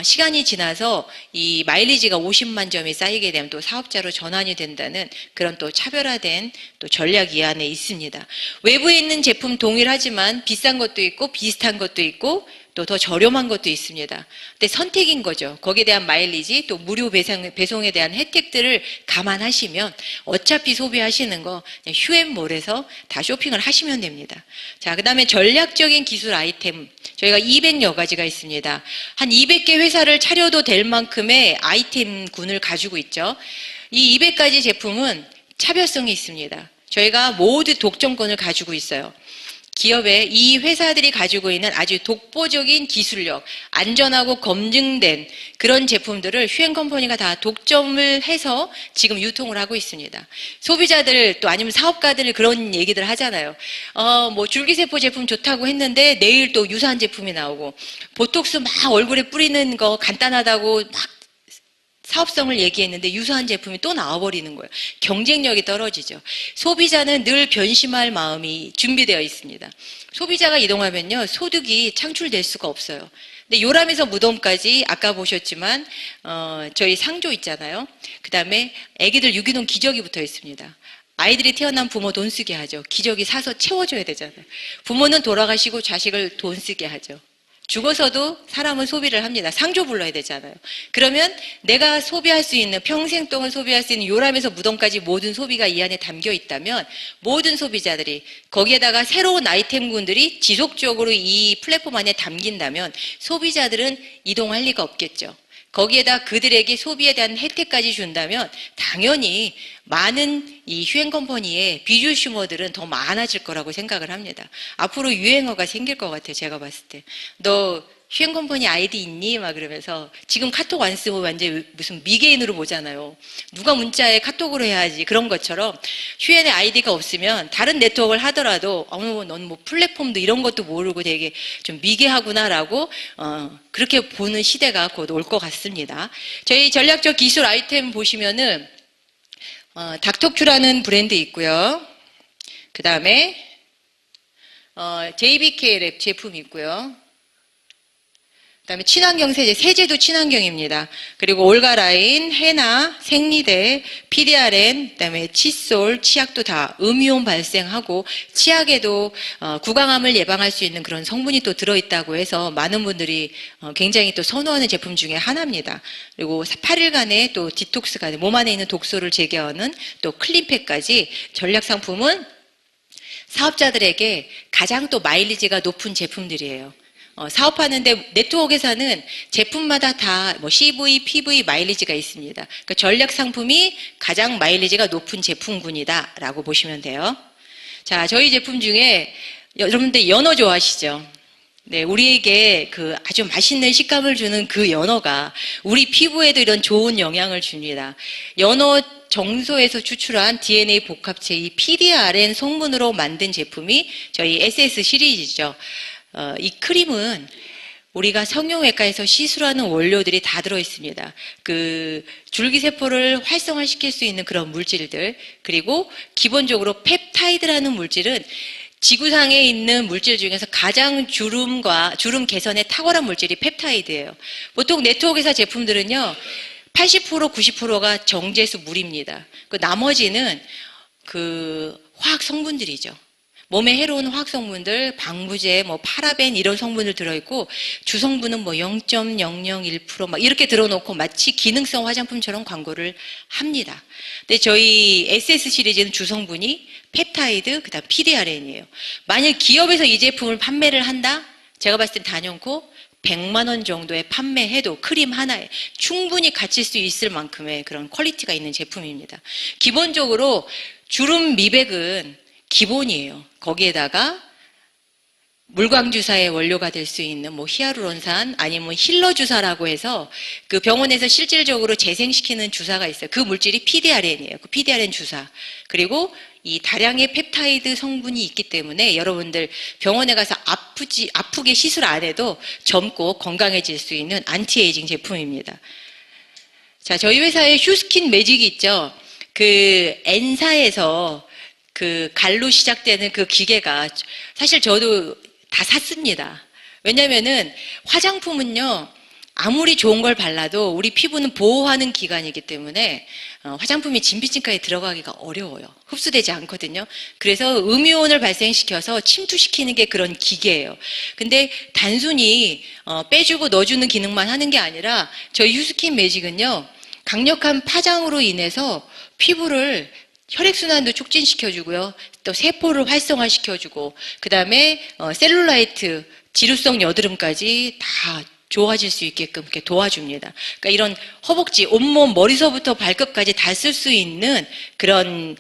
시간이 지나서 이 마일리지가 50만 점이 쌓이게 되면 또 사업자로 전환이 된다는 그런 또 차별화된 또 전략이 이 안에 있습니다. 외부에 있는 제품 동일하지만 비싼 것도 있고 비슷한 것도 있고 또 더 저렴한 것도 있습니다. 근데 선택인 거죠. 거기에 대한 마일리지 또 무료 배송에 대한 혜택들을 감안하시면 어차피 소비하시는 거 휴엔몰에서 다 쇼핑을 하시면 됩니다. 자, 그다음에 전략적인 기술 아이템 저희가 200여 가지가 있습니다. 한 200개 회사를 차려도 될 만큼의 아이템군을 가지고 있죠. 이 200가지 제품은 차별성이 있습니다. 저희가 모두 독점권을 가지고 있어요. 기업에 이 회사들이 가지고 있는 아주 독보적인 기술력, 안전하고 검증된 그런 제품들을 휴엔컴퍼니가 다 독점을 해서 지금 유통을 하고 있습니다. 소비자들 또 아니면 사업가들 그런 얘기들 하잖아요. 뭐 줄기세포 제품 좋다고 했는데 내일 또 유사한 제품이 나오고 보톡스 막 얼굴에 뿌리는 거 간단하다고 막 사업성을 얘기했는데 유사한 제품이 또 나와버리는 거예요. 경쟁력이 떨어지죠. 소비자는 늘 변심할 마음이 준비되어 있습니다. 소비자가 이동하면요, 소득이 창출될 수가 없어요. 근데 요람에서 무덤까지 아까 보셨지만 저희 상조 있잖아요. 그 다음에 애기들 유기농 기저귀 붙어 있습니다. 아이들이 태어난 부모 돈 쓰게 하죠. 기저귀 사서 채워줘야 되잖아요. 부모는 돌아가시고 자식을 돈 쓰게 하죠. 죽어서도 사람은 소비를 합니다. 상조 불러야 되잖아요. 그러면 내가 소비할 수 있는 평생 동안 소비할 수 있는 요람에서 무덤까지 모든 소비가 이 안에 담겨 있다면 모든 소비자들이 거기에다가 새로운 아이템군들이 지속적으로 이 플랫폼 안에 담긴다면 소비자들은 이동할 리가 없겠죠. 거기에다 그들에게 소비에 대한 혜택까지 준다면 당연히 많은 이 휴행 컴퍼니의 비주얼 슈머들은 더 많아질 거라고 생각을 합니다. 앞으로 유행어가 생길 것 같아요. 제가 봤을 때. 너 휴행 컴퍼니 아이디 있니? 막 그러면서 지금 카톡 안 쓰고 완전 무슨 미개인으로 보잖아요. 누가 문자에 카톡으로 해야지. 그런 것처럼 휴행의 아이디가 없으면 다른 네트워크를 하더라도 넌 뭐 플랫폼도 이런 것도 모르고 되게 좀 미개하구나라고 그렇게 보는 시대가 곧 올 것 같습니다. 저희 전략적 기술 아이템 보시면은 닥터큐라는 브랜드 있고요. 그 다음에 JBK 랩 제품 있고요. 그 다음에 친환경 세제, 세제도 친환경입니다. 그리고 올가라인, 헤나, 생리대, PDRN, 그 다음에 칫솔, 치약도 다 음이온 발생하고 치약에도 구강암을 예방할 수 있는 그런 성분이 또 들어있다고 해서 많은 분들이 굉장히 또 선호하는 제품 중에 하나입니다. 그리고 8일간의 또 디톡스가 몸 안에 있는 독소를 제거하는 또 클린팩까지 전략 상품은 사업자들에게 가장 또 마일리지가 높은 제품들이에요. 사업하는데 네트워크에서는 제품마다 다 뭐 CV, PV 마일리지가 있습니다. 그러니까 전략 상품이 가장 마일리지가 높은 제품군이다라고 보시면 돼요. 자, 저희 제품 중에 여러분들 연어 좋아하시죠? 네, 우리에게 그 아주 맛있는 식감을 주는 그 연어가 우리 피부에도 이런 좋은 영향을 줍니다. 연어 정소에서 추출한 DNA 복합체 이 PDRN 성분으로 만든 제품이 저희 SS 시리즈죠. 이 크림은 우리가 성형외과에서 시술하는 원료들이 다 들어있습니다. 그 줄기세포를 활성화시킬 수 있는 그런 물질들, 그리고 기본적으로 펩타이드라는 물질은 지구상에 있는 물질 중에서 가장 주름 개선에 탁월한 물질이 펩타이드예요. 보통 네트워크회사 제품들은요, 80% 90%가 정제수 물입니다. 그 나머지는 그 화학 성분들이죠. 몸에 해로운 화학 성분들, 방부제, 뭐 파라벤 이런 성분들 들어있고 주성분은 뭐 0.001% 막 이렇게 들어놓고 마치 기능성 화장품처럼 광고를 합니다. 근데 저희 SS 시리즈는 주성분이 펩타이드, 그다음 PDRN이에요. 만약 기업에서 이 제품을 판매를 한다? 제가 봤을 땐 단연코 100만 원 정도에 판매해도 크림 하나에 충분히 갖출 수 있을 만큼의 그런 퀄리티가 있는 제품입니다. 기본적으로 주름 미백은 기본이에요. 거기에다가 물광주사의 원료가 될 수 있는 뭐 히아루론산 아니면 힐러 주사라고 해서 그 병원에서 실질적으로 재생시키는 주사가 있어요. 그 물질이 PDRN이에요. 그 PDRN 주사. 그리고 이 다량의 펩타이드 성분이 있기 때문에 여러분들 병원에 가서 아프게 시술 안 해도 젊고 건강해질 수 있는 안티에이징 제품입니다. 자, 저희 회사에 휴스킨 매직이 있죠. 그 N사에서 그 갈로 시작되는 그 기계가 사실 저도 다 샀습니다. 왜냐면은 화장품은요, 아무리 좋은 걸 발라도 우리 피부는 보호하는 기관이기 때문에 화장품이 진피층까지 들어가기가 어려워요. 흡수되지 않거든요. 그래서 음이온을 발생시켜서 침투시키는 게 그런 기계예요. 근데 단순히 빼주고 넣어주는 기능만 하는 게 아니라 저희 휴스킨 매직은요, 강력한 파장으로 인해서 피부를 혈액순환도 촉진시켜주고요. 또 세포를 활성화시켜주고, 그 다음에 셀룰라이트, 지루성 여드름까지 다 좋아질 수 있게끔 이렇게 도와줍니다. 그러니까 이런 허벅지, 온몸, 머리서부터 발끝까지 다 쓸 수 있는 그런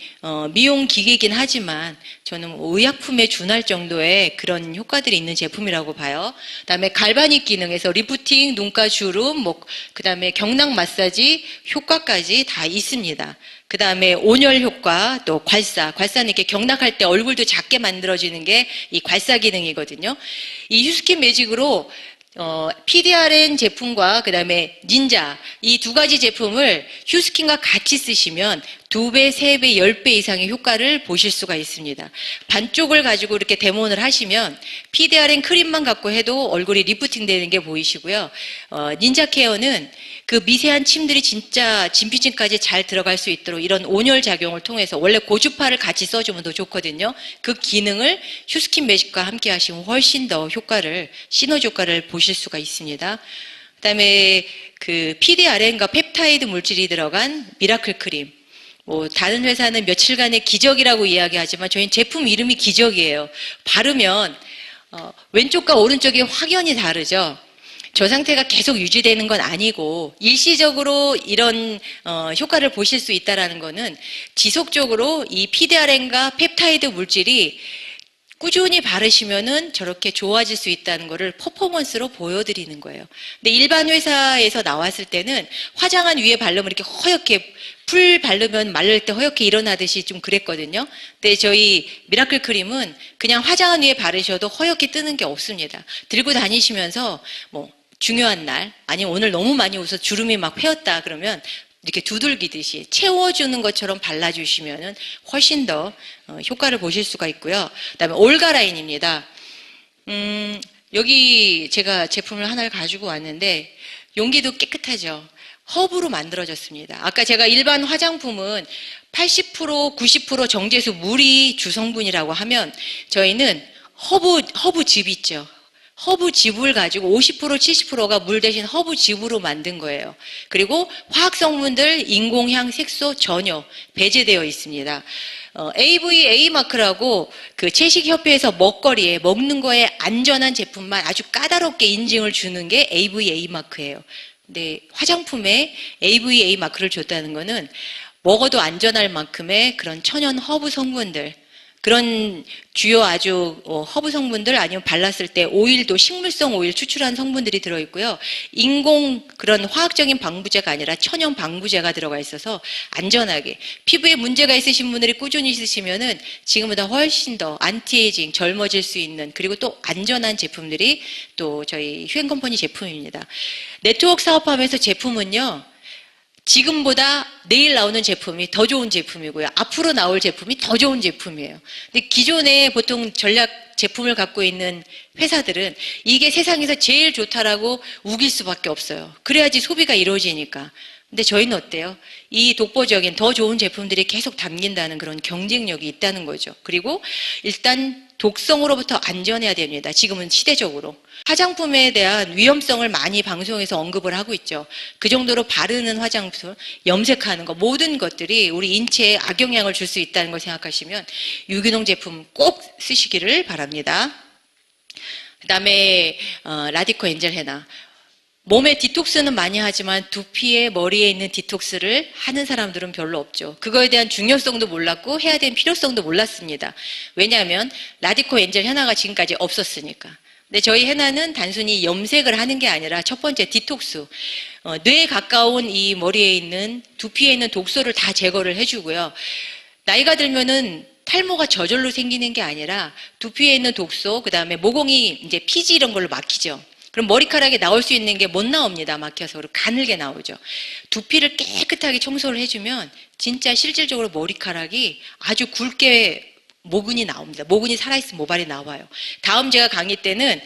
미용 기계이긴 하지만 저는 의약품에 준할 정도의 그런 효과들이 있는 제품이라고 봐요. 그다음에 갈바닉 기능에서 리프팅, 눈가 주름, 그다음에 경락 마사지 효과까지 다 있습니다. 그 다음에 온열 효과, 또 괄사는 이렇게 경락할 때 얼굴도 작게 만들어지는 게 이 괄사 기능이거든요. 이 휴스킨 매직으로 PDRN 제품과 그 다음에 닌자 이 두 가지 제품을 휴스킨과 같이 쓰시면 2배, 3배, 10배 이상의 효과를 보실 수가 있습니다. 반쪽을 가지고 이렇게 데몬을 하시면 PDRN 크림만 갖고 해도 얼굴이 리프팅 되는 게 보이시고요. 닌자 케어는 그 미세한 침들이 진짜 진피층까지 잘 들어갈 수 있도록 이런 온열 작용을 통해서 원래 고주파를 같이 써주면 더 좋거든요. 그 기능을 휴스킨 매직과 함께 하시면 훨씬 더 시너지 효과를 보실 수가 있습니다. 그 다음에 그 PDRN과 펩타이드 물질이 들어간 미라클 크림. 다른 회사는 며칠간의 기적이라고 이야기하지만 저희는 제품 이름이 기적이에요. 바르면 왼쪽과 오른쪽이 확연히 다르죠. 저 상태가 계속 유지되는 건 아니고 일시적으로 이런 효과를 보실 수 있다는 거는 지속적으로 이 PDRN과 펩타이드 물질이 꾸준히 바르시면은 저렇게 좋아질 수 있다는 거를 퍼포먼스로 보여드리는 거예요. 근데 일반 회사에서 나왔을 때는 화장한 위에 바르면 이렇게 허옇게 풀 바르면 마를 때 허옇게 일어나듯이 좀 그랬거든요. 근데 저희 미라클 크림은 그냥 화장한 위에 바르셔도 허옇게 뜨는 게 없습니다. 들고 다니시면서 뭐 중요한 날 아니면 오늘 너무 많이 웃어서 주름이 막 펴었다 그러면 이렇게 두들기듯이 채워주는 것처럼 발라주시면 훨씬 더 효과를 보실 수가 있고요. 그다음에 올가라인입니다. 여기 제가 제품을 하나를 가지고 왔는데 용기도 깨끗하죠. 허브로 만들어졌습니다. 아까 제가 일반 화장품은 80%, 90% 정제수 물이 주성분이라고 하면 저희는 허브즙 있죠. 허브즙을 가지고 50%, 70%가 물 대신 허브즙으로 만든 거예요. 그리고 화학성분들, 인공향, 색소 전혀 배제되어 있습니다. AVA 마크라고 그 채식협회에서 먹거리에 먹는 거에 안전한 제품만 아주 까다롭게 인증을 주는 게 AVA 마크예요. 근데 화장품에 AVA 마크를 줬다는 거는 먹어도 안전할 만큼의 그런 천연 허브 성분들, 그런 주요 아주 허브 성분들 아니면 발랐을 때 오일도 식물성 오일 추출한 성분들이 들어있고요. 인공 그런 화학적인 방부제가 아니라 천연 방부제가 들어가 있어서 안전하게 피부에 문제가 있으신 분들이 꾸준히 쓰시면은 지금보다 훨씬 더 안티에이징 젊어질 수 있는 그리고 또 안전한 제품들이 또 저희 휴앤컴퍼니 제품입니다. 네트워크 사업하면서 제품은요. 지금보다 내일 나오는 제품이 더 좋은 제품이고요. 앞으로 나올 제품이 더 좋은 제품이에요. 근데 기존에 보통 전략 제품을 갖고 있는 회사들은 이게 세상에서 제일 좋다라고 우길 수밖에 없어요. 그래야지 소비가 이루어지니까. 근데 저희는 어때요? 이 독보적인 더 좋은 제품들이 계속 담긴다는 그런 경쟁력이 있다는 거죠. 그리고 일단 독성으로부터 안전해야 됩니다. 지금은 시대적으로. 화장품에 대한 위험성을 많이 방송에서 언급을 하고 있죠. 그 정도로 바르는 화장품, 염색하는 거 모든 것들이 우리 인체에 악영향을 줄 수 있다는 걸 생각하시면 유기농 제품 꼭 쓰시기를 바랍니다. 그다음에 라디코 엔젤 헤나. 몸에 디톡스는 많이 하지만 두피에 머리에 있는 디톡스를 하는 사람들은 별로 없죠. 그거에 대한 중요성도 몰랐고 해야 되는 필요성도 몰랐습니다. 왜냐하면 라디코 엔젤 헤나가 지금까지 없었으니까. 근데 저희 헤나는 단순히 염색을 하는 게 아니라 첫 번째 디톡스, 뇌에 가까운 이 머리에 있는 두피에 있는 독소를 다 제거를 해주고요. 나이가 들면은 탈모가 저절로 생기는 게 아니라 두피에 있는 독소, 그 다음에 모공이 이제 피지 이런 걸로 막히죠. 그럼 머리카락에 나올 수 있는 게 못 나옵니다. 막혀서. 그리고 가늘게 나오죠. 두피를 깨끗하게 청소를 해주면 진짜 실질적으로 머리카락이 아주 굵게 모근이 나옵니다. 모근이 살아있으면 모발이 나와요. 다음 제가 강의 때는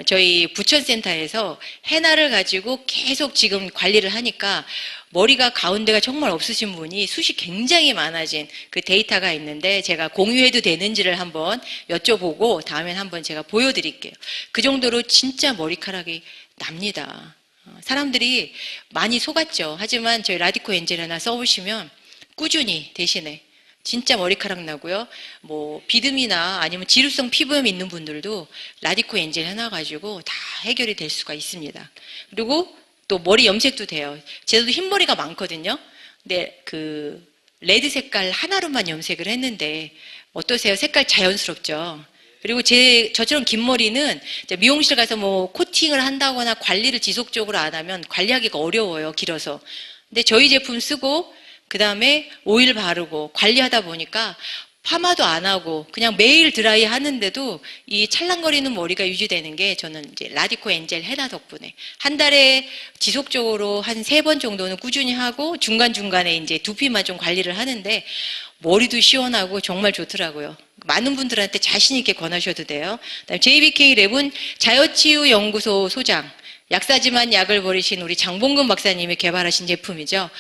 저희 부천센터에서 헤나를 가지고 계속 지금 관리를 하니까 머리가 가운데가 정말 없으신 분이 숱이 굉장히 많아진 그 데이터가 있는데 제가 공유해도 되는지를 한번 여쭤보고 다음엔 한번 제가 보여드릴게요. 그 정도로 진짜 머리카락이 납니다. 사람들이 많이 속았죠. 하지만 저희 라디코 엔젤 하나 써보시면 꾸준히 대신에 진짜 머리카락 나고요. 뭐 비듬이나 아니면 지루성 피부염 있는 분들도 라디코 엔젤 하나 가지고 다 해결이 될 수가 있습니다. 그리고 또 머리 염색도 돼요. 저도 흰머리가 많거든요. 근데 그 레드 색깔 하나로만 염색을 했는데 어떠세요? 색깔 자연스럽죠? 그리고 저처럼 긴 머리는 미용실 가서 뭐 코팅을 한다거나 관리를 지속적으로 안 하면 관리하기가 어려워요. 길어서. 근데 저희 제품 쓰고 그 다음에 오일 바르고 관리하다 보니까 파마도 안 하고 그냥 매일 드라이 하는데도 이 찰랑거리는 머리가 유지되는 게 저는 이제 라디코 엔젤 헤나 덕분에 한 달에 지속적으로 한 3번 정도는 꾸준히 하고 중간중간에 이제 두피만 좀 관리를 하는데 머리도 시원하고 정말 좋더라고요. 많은 분들한테 자신 있게 권하셔도 돼요. 그다음에 JBK 랩은 자연치유연구소 소장 약사지만 약을 버리신 우리 장봉근 박사님이 개발하신 제품이죠.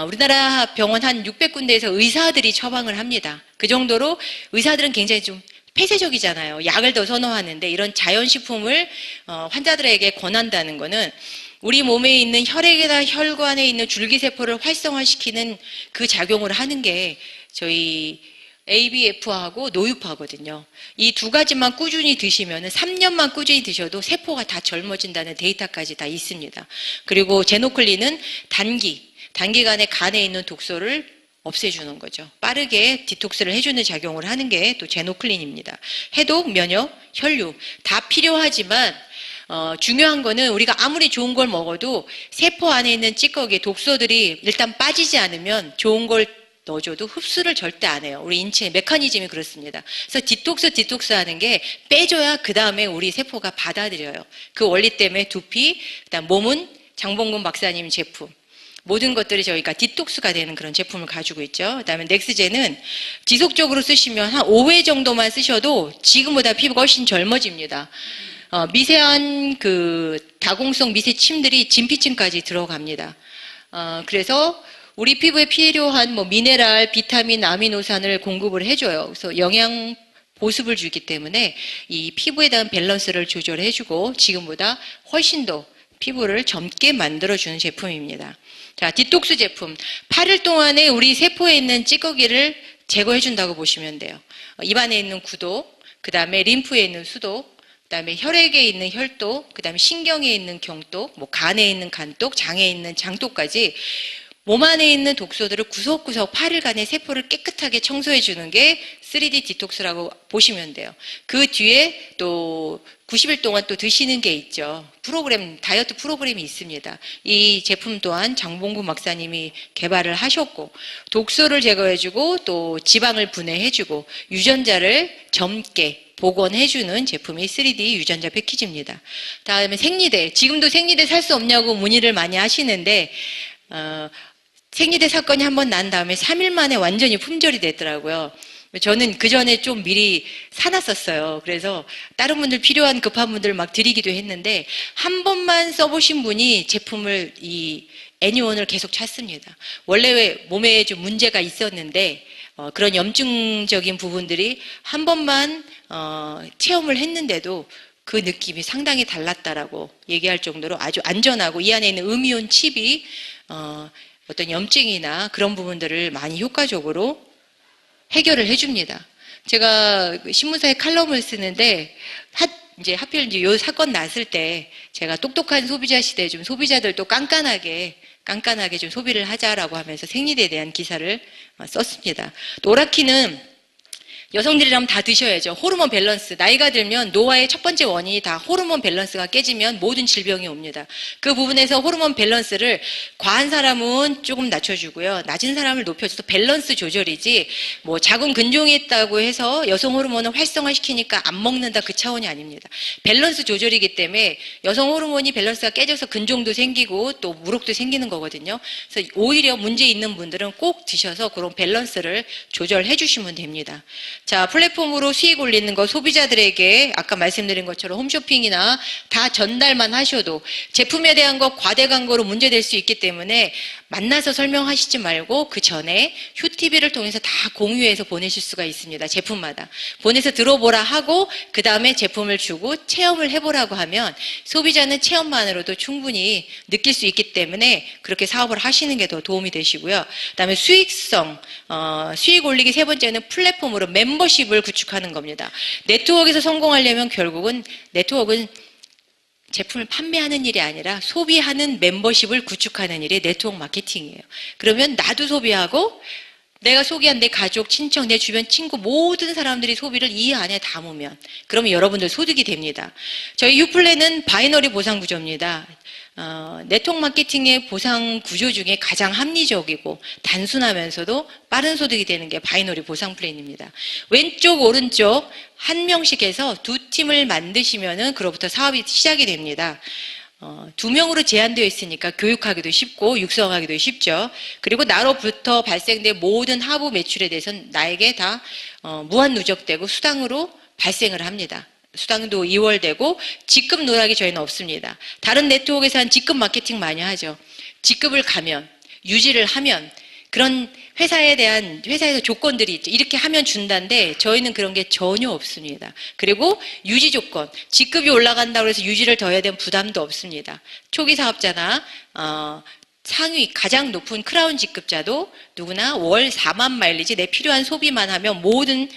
우리나라 병원 한 600군데에서 의사들이 처방을 합니다. 그 정도로 의사들은 굉장히 좀 폐쇄적이잖아요. 약을 더 선호하는데 이런 자연식품을 환자들에게 권한다는 거는 우리 몸에 있는 혈액이나 혈관에 있는 줄기세포를 활성화시키는 그 작용을 하는 게 저희 ABF하고 노유파거든요. 이 두 가지만 꾸준히 드시면 3년만 꾸준히 드셔도 세포가 다 젊어진다는 데이터까지 다 있습니다. 그리고 제노클린은 단기간에 간에 있는 독소를 없애주는 거죠. 빠르게 디톡스를 해주는 작용을 하는 게 또 제노클린입니다. 해독, 면역, 혈류 다 필요하지만 중요한 거는 우리가 아무리 좋은 걸 먹어도 세포 안에 있는 찌꺼기, 독소들이 일단 빠지지 않으면 좋은 걸 넣어줘도 흡수를 절대 안 해요. 우리 인체의 메커니즘이 그렇습니다. 그래서 디톡스 하는 게 빼줘야 그 다음에 우리 세포가 받아들여요. 그 원리 때문에 두피, 그다음 몸은 장봉근 박사님 제품. 모든 것들이 저희가 디톡스가 되는 그런 제품을 가지고 있죠. 그다음에 넥스제는 지속적으로 쓰시면 한 5회 정도만 쓰셔도 지금보다 피부가 훨씬 젊어집니다. 미세한 다공성 미세침들이 진피층까지 들어갑니다. 그래서 우리 피부에 필요한 미네랄, 비타민, 아미노산을 공급을 해줘요. 그래서 영양 보습을 주기 때문에 이 피부에 대한 밸런스를 조절해주고 지금보다 훨씬 더 피부를 젊게 만들어주는 제품입니다. 자, 디톡스 제품. 8일 동안에 우리 세포에 있는 찌꺼기를 제거해준다고 보시면 돼요. 입안에 있는 구독, 그 다음에 림프에 있는 수독, 그 다음에 혈액에 있는 혈독, 그 다음에 신경에 있는 경독, 간에 있는 간독, 장에 있는 장독까지 몸 안에 있는 독소들을 구석구석 8일간의 세포를 깨끗하게 청소해주는 게 3D 디톡스라고 보시면 돼요. 그 뒤에 또 90일 동안 또 드시는 게 있죠. 다이어트 프로그램이 있습니다. 이 제품 또한 장봉구 박사님이 개발을 하셨고, 독소를 제거해주고 또 지방을 분해해주고 유전자를 젊게 복원해주는 제품이 3D 유전자 패키지입니다. 다음에 생리대. 지금도 생리대 살 수 없냐고 문의를 많이 하시는데, 생리대 사건이 한번 난 다음에 3일 만에 완전히 품절이 됐더라고요. 저는 그 전에 좀 미리 사놨었어요. 그래서 다른 분들 필요한 급한 분들 막 드리기도 했는데 한 번만 써보신 분이 제품을 이 애니원을 계속 찾습니다. 원래 몸에 좀 문제가 있었는데 그런 염증적인 부분들이 한 번만 체험을 했는데도 그 느낌이 상당히 달랐다라고 얘기할 정도로 아주 안전하고 이 안에 있는 음이온 칩이 어떤 염증이나 그런 부분들을 많이 효과적으로 해결을 해줍니다. 제가 신문사에 칼럼을 쓰는데 이제 하필 이 사건 났을 때 제가 똑똑한 소비자 시대에 좀 소비자들도 깐깐하게 좀 소비를 하자라고 하면서 생리대에 대한 기사를 썼습니다. 또 오라키는 여성들이라면 다 드셔야죠. 호르몬 밸런스. 나이가 들면 노화의 첫 번째 원인이 다 호르몬 밸런스가 깨지면 모든 질병이 옵니다. 그 부분에서 호르몬 밸런스를 과한 사람은 조금 낮춰주고요. 낮은 사람을 높여줘서 밸런스 조절이지 자궁 근종이 있다고 해서 여성 호르몬을 활성화시키니까 안 먹는다 그 차원이 아닙니다. 밸런스 조절이기 때문에 여성 호르몬이 밸런스가 깨져서 근종도 생기고 또 무록도 생기는 거거든요. 그래서 오히려 문제 있는 분들은 꼭 드셔서 그런 밸런스를 조절해 주시면 됩니다. 자, 플랫폼으로 수익 올리는 거 소비자들에게 아까 말씀드린 것처럼 홈쇼핑이나 다 전달만 하셔도 제품에 대한 거 과대 광고로 문제될 수 있기 때문에 만나서 설명하시지 말고 그 전에 휴TV를 통해서 다 공유해서 보내실 수가 있습니다. 제품마다. 보내서 들어보라 하고 그 다음에 제품을 주고 체험을 해보라고 하면 소비자는 체험만으로도 충분히 느낄 수 있기 때문에 그렇게 사업을 하시는 게 더 도움이 되시고요. 그 다음에 수익성, 수익 올리기 세 번째는 플랫폼으로 멤버십을 구축하는 겁니다. 네트워크에서 성공하려면 결국은 네트워크는 제품을 판매하는 일이 아니라 소비하는 멤버십을 구축하는 일이 네트워크 마케팅이에요. 그러면 나도 소비하고 내가 소개한 내 가족, 친척, 내 주변 친구 모든 사람들이 소비를 이 안에 담으면 그러면 여러분들 소득이 됩니다. 저희 유플랜은 바이너리 보상 구조입니다. 네트워크 마케팅의 보상 구조 중에 가장 합리적이고 단순하면서도 빠른 소득이 되는 게 바이너리 보상 플랜입니다. 왼쪽 오른쪽 한 명씩 해서 두 팀을 만드시면은 그로부터 사업이 시작이 됩니다. 2명으로 제한되어 있으니까 교육하기도 쉽고 육성하기도 쉽죠. 그리고 나로부터 발생된 모든 하부 매출에 대해서는 나에게 다 무한 누적되고 수당으로 발생을 합니다. 수당도 2월 되고 직급 누락이 저희는 없습니다. 다른 네트워크에서 한 직급 마케팅 많이 하죠. 직급을 가면 유지를 하면 그런 회사에서 조건들이 있죠. 이렇게 하면 준다는데 저희는 그런 게 전혀 없습니다. 그리고 유지 조건, 직급이 올라간다고 해서 유지를 더 해야 되는 부담도 없습니다. 초기 사업자나 상위 가장 높은 크라운 직급자도 누구나 월 4만 마일리지 내 필요한 소비만 하면 모든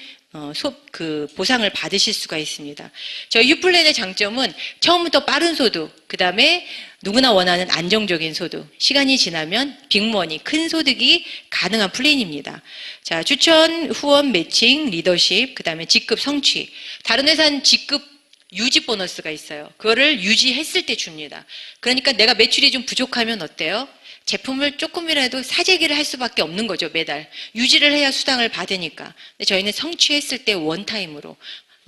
보상을 받으실 수가 있습니다. 저희 휴플랜의 장점은 처음부터 빠른 소득, 그 다음에 누구나 원하는 안정적인 소득, 시간이 지나면 빅머니, 큰 소득이 가능한 플랜입니다. 자, 추천, 후원, 매칭, 리더십, 그 다음에 직급 성취. 다른 회사는 직급 유지 보너스가 있어요. 그거를 유지했을 때 줍니다. 그러니까 내가 매출이 좀 부족하면 어때요? 제품을 조금이라도 사재기를 할 수밖에 없는 거죠, 매달. 유지를 해야 수당을 받으니까. 근데 저희는 성취했을 때 원타임으로,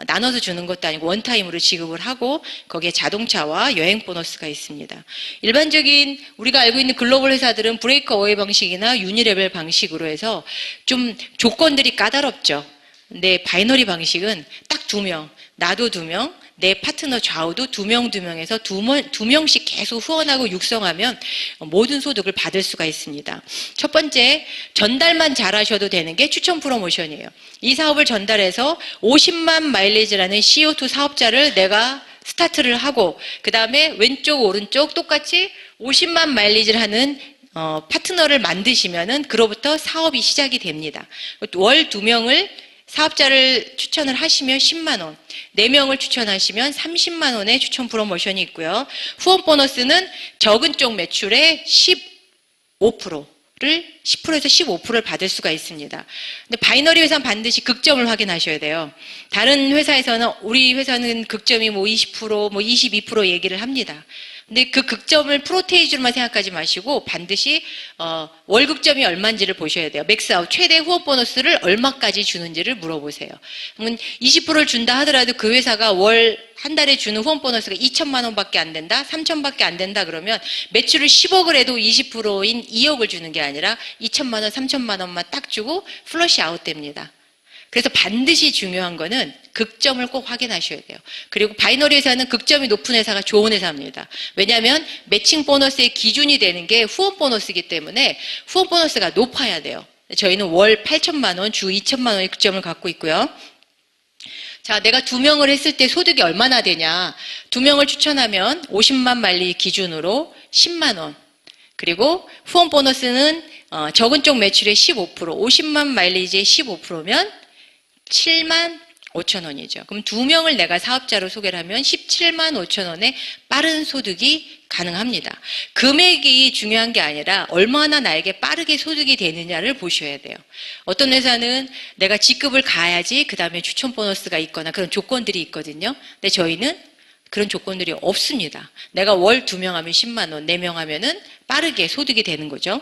나눠서 주는 것도 아니고 원타임으로 지급을 하고 거기에 자동차와 여행 보너스가 있습니다. 일반적인 우리가 알고 있는 글로벌 회사들은 브레이크 어웨이 방식이나 유니레벨 방식으로 해서 좀 조건들이 까다롭죠. 근데 바이너리 방식은 딱 2명, 나도 2명, 내 파트너 좌우도 2명에서 2명씩 계속 후원하고 육성하면 모든 소득을 받을 수가 있습니다. 첫 번째, 전달만 잘하셔도 되는 게 추천 프로모션이에요. 이 사업을 전달해서 50만 마일리지라는 CO2 사업자를 내가 스타트를 하고 그 다음에 왼쪽 오른쪽 똑같이 50만 마일리지를 하는 파트너를 만드시면은 그로부터 사업이 시작이 됩니다. 월 2명을 사업자를 추천을 하시면 10만 원, 4명을 추천하시면 30만 원의 추천 프로모션이 있고요. 후원 보너스는 적은 쪽 매출의 10%에서 15%를 받을 수가 있습니다. 근데 바이너리 회사는 반드시 극점을 확인하셔야 돼요. 다른 회사에서는 우리 회사는 극점이 뭐 20%, 뭐 22% 얘기를 합니다. 근데 그 극점을 프로테이지로만 생각하지 마시고 반드시 월 극점이 얼마인지를 보셔야 돼요. 맥스아웃 최대 후원 보너스를 얼마까지 주는지를 물어보세요. 그러면 20%를 준다 하더라도 그 회사가 월 한 달에 주는 후원 보너스가 2천만 원밖에 안 된다, 3천밖에 안 된다 그러면 매출을 10억을 해도 20%인 2억을 주는 게 아니라 2천만 원, 3천만 원만 딱 주고 플러시 아웃 됩니다. 그래서 반드시 중요한 거는 극점을 꼭 확인하셔야 돼요. 그리고 바이너리 회사는 극점이 높은 회사가 좋은 회사입니다. 왜냐하면 매칭 보너스의 기준이 되는 게 후원 보너스이기 때문에 후원 보너스가 높아야 돼요. 저희는 월 8천만 원, 주 2천만 원의 극점을 갖고 있고요. 자, 내가 2명을 했을 때 소득이 얼마나 되냐. 2명을 추천하면 50만 마일리 기준으로 10만 원. 그리고 후원 보너스는 적은 쪽 매출의 15%, 50만 마일리지의 15%면 7만 5천 원이죠. 그럼 2명을 내가 사업자로 소개를 하면 17만 5천 원의 빠른 소득이 가능합니다. 금액이 중요한 게 아니라 얼마나 나에게 빠르게 소득이 되느냐를 보셔야 돼요. 어떤 회사는 내가 직급을 가야지 그 다음에 추천 보너스가 있거나 그런 조건들이 있거든요. 근데 저희는 그런 조건들이 없습니다. 내가 월 2명 하면 10만 원, 4명 하면은 빠르게 소득이 되는 거죠.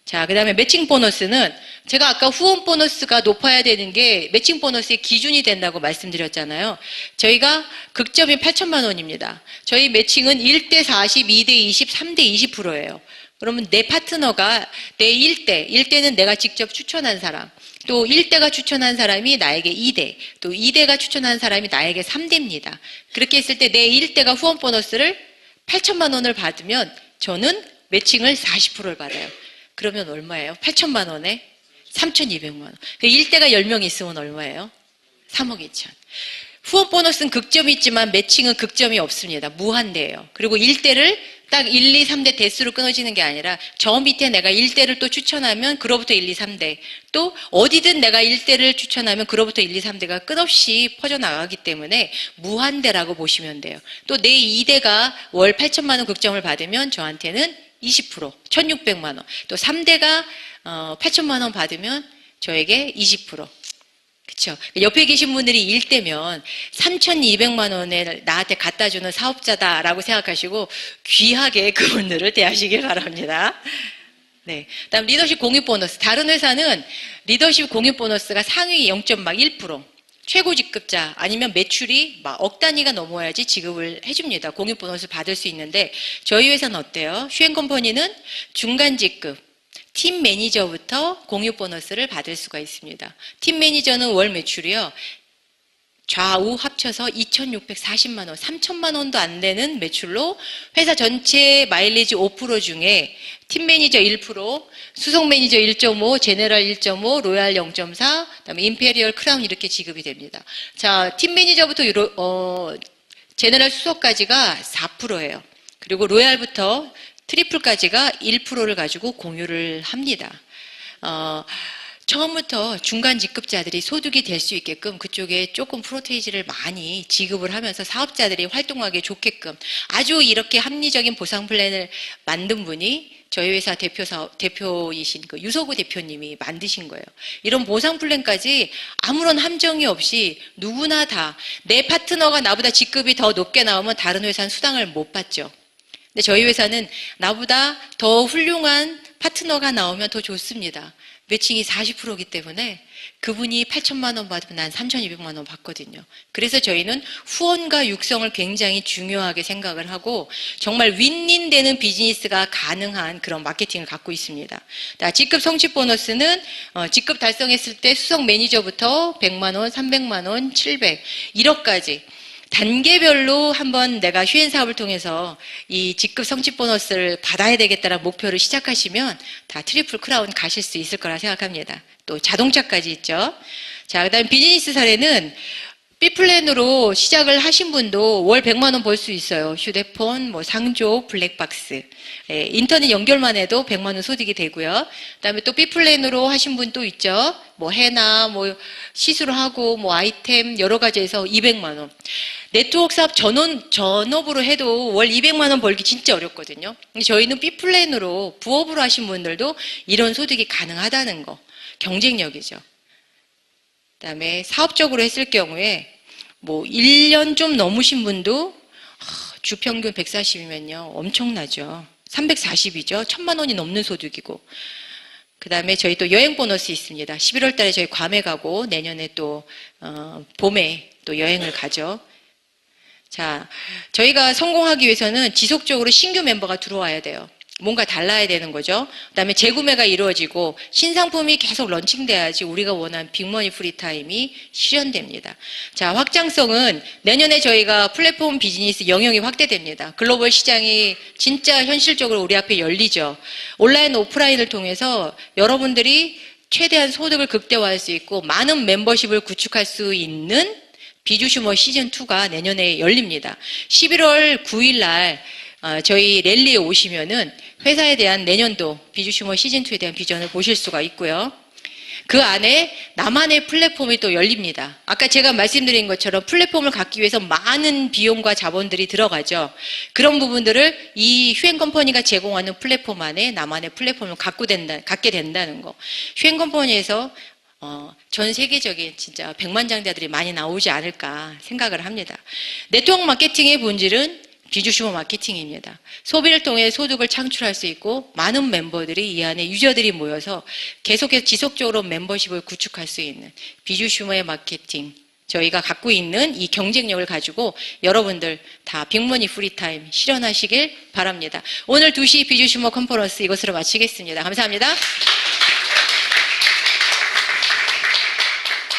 자, 그 다음에 매칭 보너스는 제가 아까 후원 보너스가 높아야 되는 게 매칭 보너스의 기준이 된다고 말씀드렸잖아요. 저희가 극점이 8천만 원입니다. 저희 매칭은 1대 40, 2대 20, 3대 20%예요. 그러면 내 파트너가 내 1대는 내가 직접 추천한 사람, 또 1대가 추천한 사람이 나에게 2대, 또 2대가 추천한 사람이 나에게 3대입니다. 그렇게 했을 때 내 1대가 후원 보너스를 8천만 원을 받으면 저는 매칭을 40%를 받아요. 그러면 얼마예요? 8천만 원에 3,200만 원. 1대가 10명 있으면 얼마예요? 3억 2천. 후원 보너스는 극점이 있지만 매칭은 극점이 없습니다. 무한대예요. 그리고 1대를 딱 1, 2, 3대 대수로 끊어지는 게 아니라 저 밑에 내가 1대를 또 추천하면 그로부터 1, 2, 3대 또 어디든 내가 1대를 추천하면 그로부터 1, 2, 3대가 끝없이 퍼져나가기 때문에 무한대라고 보시면 돼요. 또 내 2대가 월 8천만 원 극점을 받으면 저한테는 20%, 1,600만 원. 또 3대가 8천만 원 받으면 저에게 20%. 그렇죠? 옆에 계신 분들이 1대면 3,200만 원을 나한테 갖다 주는 사업자다라고 생각하시고 귀하게 그분들을 대하시길 바랍니다. 네. 그다음 리더십 공유 보너스. 다른 회사는 리더십 공유 보너스가 상위 0.1%. 최고 직급자 아니면 매출이 막 억 단위가 넘어야지 지급을 해줍니다. 공유 보너스 받을 수 있는데 저희 회사는 어때요? 슈엔컴퍼니는 중간 직급 팀 매니저부터 공유 보너스를 받을 수가 있습니다. 팀 매니저는 월 매출이요. 좌우 합쳐서 2,640만 원, 3천만 원도 안 되는 매출로 회사 전체 마일리지 5% 중에 팀 매니저 1%, 수석 매니저 1.5, 제네럴 1.5, 로얄 0.4, 그다음에 임페리얼 크라운 이렇게 지급이 됩니다. 자, 팀 매니저부터 제네럴 수석까지가 4%예요. 그리고 로얄부터 트리플까지가 1%를 가지고 공유를 합니다. 처음부터 중간 직급자들이 소득이 될 수 있게끔 그쪽에 조금 프로테이지를 많이 지급을 하면서 사업자들이 활동하기 좋게끔 아주 이렇게 합리적인 보상 플랜을 만든 분이 저희 회사 대표이신 그 유서구 대표님이 만드신 거예요. 이런 보상 플랜까지 아무런 함정이 없이 누구나 다 내 파트너가 나보다 직급이 더 높게 나오면 다른 회사는 수당을 못 받죠. 근데 저희 회사는 나보다 더 훌륭한 파트너가 나오면 더 좋습니다. 매칭이 40%이기 때문에 그분이 8천만 원 받으면 난 3,200만 원 받거든요. 그래서 저희는 후원과 육성을 굉장히 중요하게 생각을 하고 정말 윈윈되는 비즈니스가 가능한 그런 마케팅을 갖고 있습니다. 직급 성취 보너스는 직급 달성했을 때 수석 매니저부터 100만 원, 300만 원, 700, 1억까지 단계별로 한번 내가 휴엔 사업을 통해서 이 직급 성취 보너스를 받아야 되겠다는 목표를 시작하시면 다 트리플 크라운 가실 수 있을 거라 생각합니다. 또 자동차까지 있죠. 자, 그다음 비즈니스 사례는 B플랜으로 시작을 하신 분도 월 100만 원 벌 수 있어요. 휴대폰, 뭐 상조, 블랙박스. 인터넷 연결만 해도 100만 원 소득이 되고요. 그다음에 또 B플랜으로 하신 분 또 있죠. 뭐 해나 뭐 시술하고 뭐 아이템 여러 가지에서 200만 원. 네트워크 사업 전업으로 해도 월 200만 원 벌기 진짜 어렵거든요. 저희는 B플랜으로 부업으로 하신 분들도 이런 소득이 가능하다는 거. 경쟁력이죠. 그다음에 사업적으로 했을 경우에 뭐 1년 좀 넘으신 분도 주평균 140이면요. 엄청나죠. 340이죠. 1,000만 원이 넘는 소득이고. 그다음에 저희 또 여행 보너스 있습니다. 11월 달에 저희 괌에 가고 내년에 또 봄에 또 여행을 가죠. 자, 저희가 성공하기 위해서는 지속적으로 신규 멤버가 들어와야 돼요. 뭔가 달라야 되는 거죠. 그다음에 재구매가 이루어지고 신상품이 계속 런칭돼야지 우리가 원하는 빅머니 프리타임이 실현됩니다. 자, 확장성은 내년에 저희가 플랫폼 비즈니스 영역이 확대됩니다. 글로벌 시장이 진짜 현실적으로 우리 앞에 열리죠. 온라인, 오프라인을 통해서 여러분들이 최대한 소득을 극대화할 수 있고 많은 멤버십을 구축할 수 있는 비주슈머 시즌2가 내년에 열립니다. 11월 9일 날 저희 랠리에 오시면은 회사에 대한 내년도 비주슈머 시즌2에 대한 비전을 보실 수가 있고요. 그 안에 나만의 플랫폼이 또 열립니다. 아까 제가 말씀드린 것처럼 플랫폼을 갖기 위해서 많은 비용과 자본들이 들어가죠. 그런 부분들을 이 휴엔 컴퍼니가 제공하는 플랫폼 안에 나만의 플랫폼을 갖게 된다는 거. 휴엔 컴퍼니에서 전 세계적인 진짜 백만장자들이 많이 나오지 않을까 생각을 합니다. 네트워크 마케팅의 본질은 비주슈머 마케팅입니다. 소비를 통해 소득을 창출할 수 있고 많은 멤버들이 이 안에 유저들이 모여서 계속해서 지속적으로 멤버십을 구축할 수 있는 비주슈머의 마케팅, 저희가 갖고 있는 이 경쟁력을 가지고 여러분들 다 빅머니 프리타임 실현하시길 바랍니다. 오늘 2시 비주슈머 컨퍼런스 이것으로 마치겠습니다. 감사합니다.